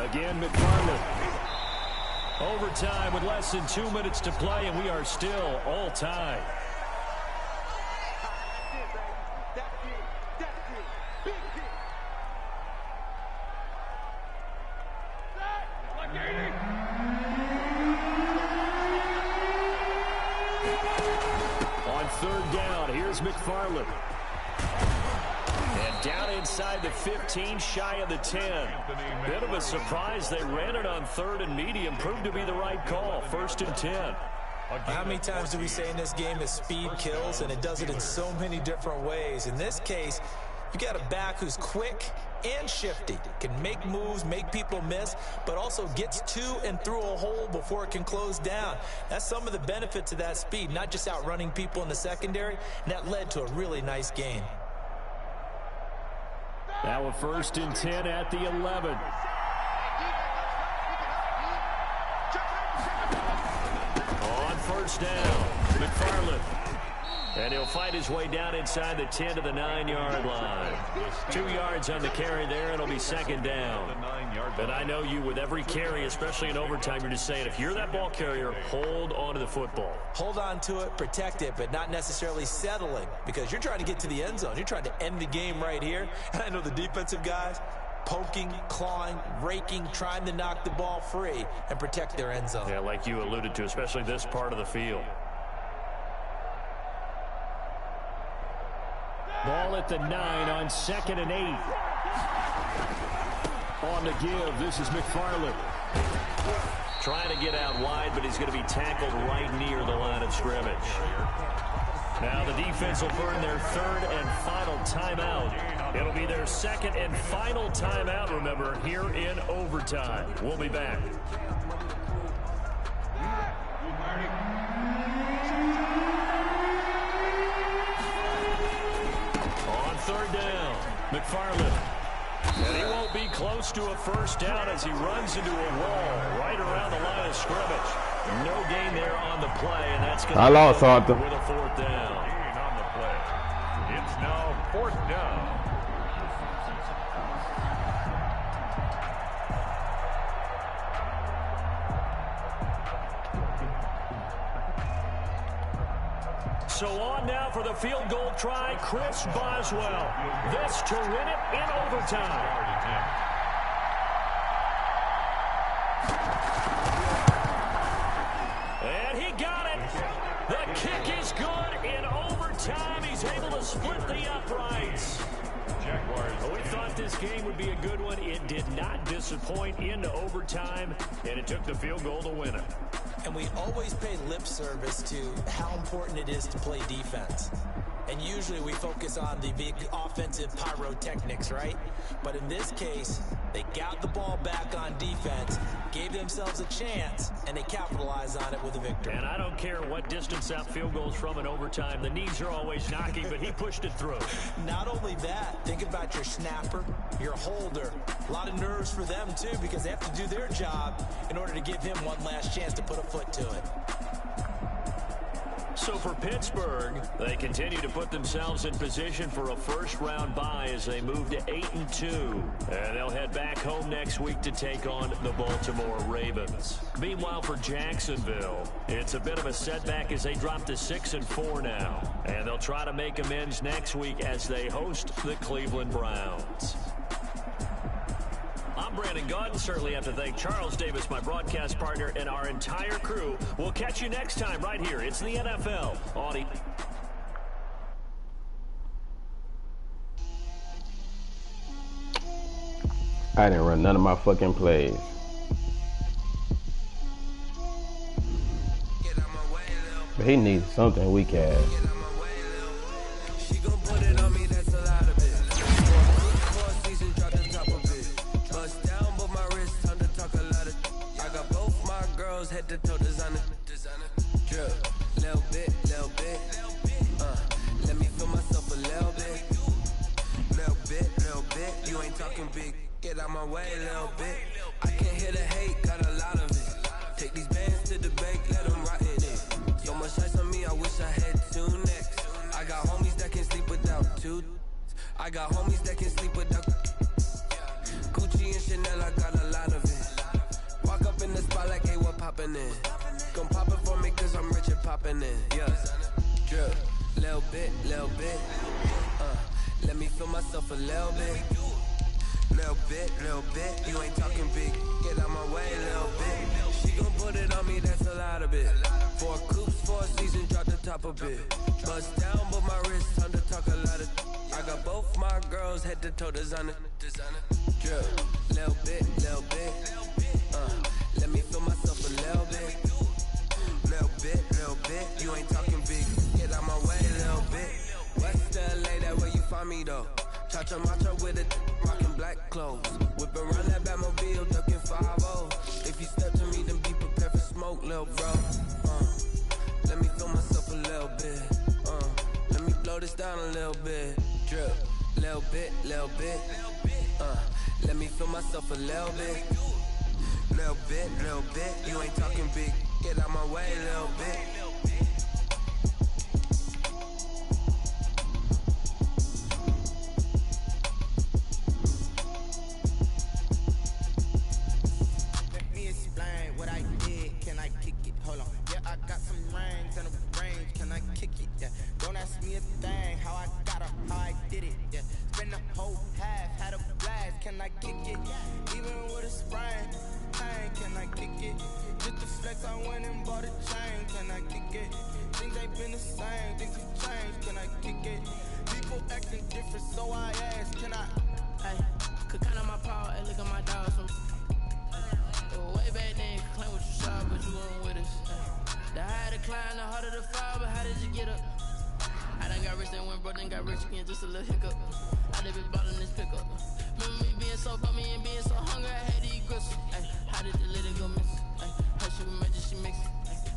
Again, McFarland. Overtime with less than 2 minutes to play, and we are still all tied. On 3rd down, here's McFarland. And down inside the 15, shy of the 10. Bit of a surprise. They ran it on 3rd and medium. Proved to be the right call. 1st and 10. How many times do we say in this game that speed kills, and it does it in so many different ways? In this case, you got a back who's quick and shifty, can make moves, make people miss, but also gets to and through a hole before it can close down. That's some of the benefits of that speed, not just outrunning people in the secondary, and that led to a really nice gain. Now a 1st and 10 at the 11. On 1st down, McFarland. And he'll fight his way down inside the 10 to the 9-yard line. 2 yards on the carry there, and it'll be 2nd down. But I know you, with every carry, especially in overtime, you're just saying, if you're that ball carrier, hold on to the football. Hold on to it, protect it, but not necessarily settling, because you're trying to get to the end zone. You're trying to end the game right here. And I know the defensive guys, poking, clawing, raking, trying to knock the ball free and protect their end zone. Yeah, like you alluded to, especially this part of the field. Ball at the 9 on 2nd and 8. On the give, this is McFarland. Trying to get out wide, but he's going to be tackled right near the line of scrimmage. Now the defense will burn their 3rd and final timeout. It'll be their 2nd and final timeout, remember, here in overtime. We'll be back. On 3rd down, McFarland. And he won't be close to a first down as he runs into a wall right around the line of scrimmage. No gain there on the play, and that's going to be with a 4th down. Gain on the play. It's now 4th down. So on now for the field goal try, Chris Boswell. This to win it in overtime. And he got it. The kick is good in overtime. He's able to split the uprights. We thought this game would be a good one. It did not disappoint into overtime, and it took the field goal to win it. And we always pay lip service to how important it is to play defense. And usually we focus on the big offensive pyrotechnics, right? But in this case, they got the ball back on defense, gave themselves a chance, and they capitalized on it with a victory. And I don't care what distance that field goes from in overtime. The knees are always knocking, but he pushed it through. Not only that, think about your snapper, your holder. A lot of nerves for them, too, because they have to do their job in order to give him one last chance to put a foot to it. So for Pittsburgh, they continue to put themselves in position for a first-round bye as they move to 8-2. And they'll head back home next week to take on the Baltimore Ravens. Meanwhile, for Jacksonville, it's a bit of a setback as they drop to 6-4 now. And they'll try to make amends next week as they host the Cleveland Browns. I'm Brandon Gaudin. Certainly have to thank Charles Davis, my broadcast partner, and our entire crew. We'll catch you next time right here. It's the NFL on I didn't run none of my fucking plays. But he needs something weak ass. Head to toe designer, drip, little bit, let me feel myself a little bit, you ain't talking big, get out my way a little bit, I can't hear the hate, got a lot of it, take these bands to the bank, let them rot in it, so much ice on me, I wish I had 2 necks, I got homies that can sleep without 2, I got homies that can sleep without, Gucci and Chanel, I got a lot of it. Walk up in the spot like, hey, what poppin' in? Gon' pop it for me cause I'm rich and poppin' in. Yeah, drip, little bit, let me feel myself a little bit. Little bit, you ain't talking big. Get out my way a little bit. She gon' put it on me, that's a lot of it. 4 coupes, 4 seasons, drop the top a bit. Bust down, but my wrist, time to talk a lot of. I got both my girls head to toe designer. Drip, little bit, let me feel myself a little bit. Little bit, you ain't talking big. Get out my way a little bit. West LA, that where you find me though. Cha-cha macho with it, rockin' black clothes. Whip around that Batmobile, ducking 5-0. If you step to me, then be prepared for smoke, little bro. Let me feel myself a little bit. Let me blow this down a little bit. Drip, little bit. Let me feel myself a little bit. Little bit, you ain't talking big. Get out my way a little bit. Let me explain what I did. Can I kick it? Hold on. Yeah, I got some rings and a range. Can I kick it? Yeah. Don't ask me a thing. How I got up, how I did it. Yeah. Spend the whole half, had a blast. Can I kick it? went and bought a chain, can I kick it? Things ain't been the same, things have changed, can I kick it? People acting different, so I ask, can I? Hey, could count on my power, and look at my dogs. Way back then, claim what you saw, but you weren't with us. The higher the climb, the harder the fall, but how did you get up? I done got rich and went broke, then got rich again, just a little hiccup. I done been bought in this pickup. Remember me being so bummy and being so hungry, I had to eat grits. Ay, how did the lady go miss? Ay, her she was magic, she mixed.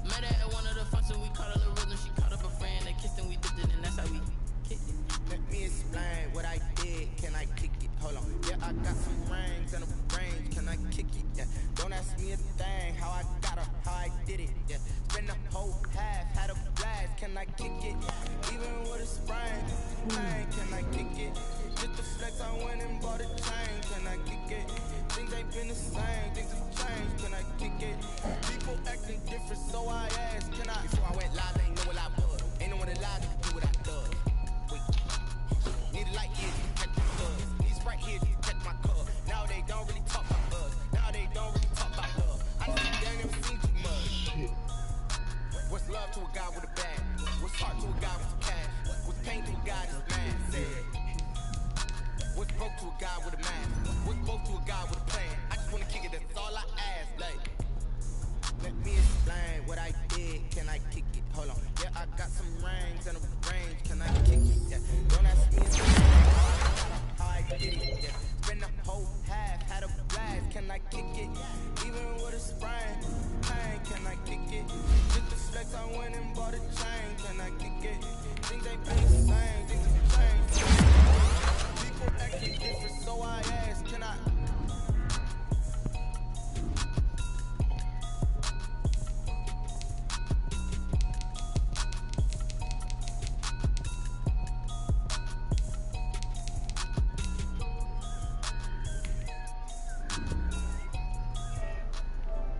Met her at one of the functions, we caught a little rhythm, she caught up a friend, they kissed and we dipped it, and that's how we kicked it. Let me explain what I did, can I kick it? Hold on, yeah, I got some rings and a range, can I kick it? Yeah, don't ask me a thing, how I got her, how I did it. Yeah, spend the whole half, had a blast, can I kick it? Even with a sprain, can I kick it? Just the flex, I went and bought a chain, can I kick it? Things ain't been the same, things have changed, can I kick it? People acting different, so I asked, can I? Before I went live, they ain't know what I was. Ain't no one alive that can do what I do. Wait, need a light here to catch the buzz. Need Sprite here to catch my cup. Now they don't really talk about us. Now they don't really talk about love. I know they ain't never seen too much. What's love to a guy with a bag? What's heart to a guy with cash? What's pain to a guy that's mad? What's broke to a guy with a mask? What's broke to a guy with a plan? I just wanna kick it, that's all I ask. Like, let me explain what I did, can I kick it? Hold on, yeah, I got some rings and a range, can I kick it? Yeah, don't ask me how I did it. Yeah, spend the whole half, had a blast, can I kick it? Even with a sprain,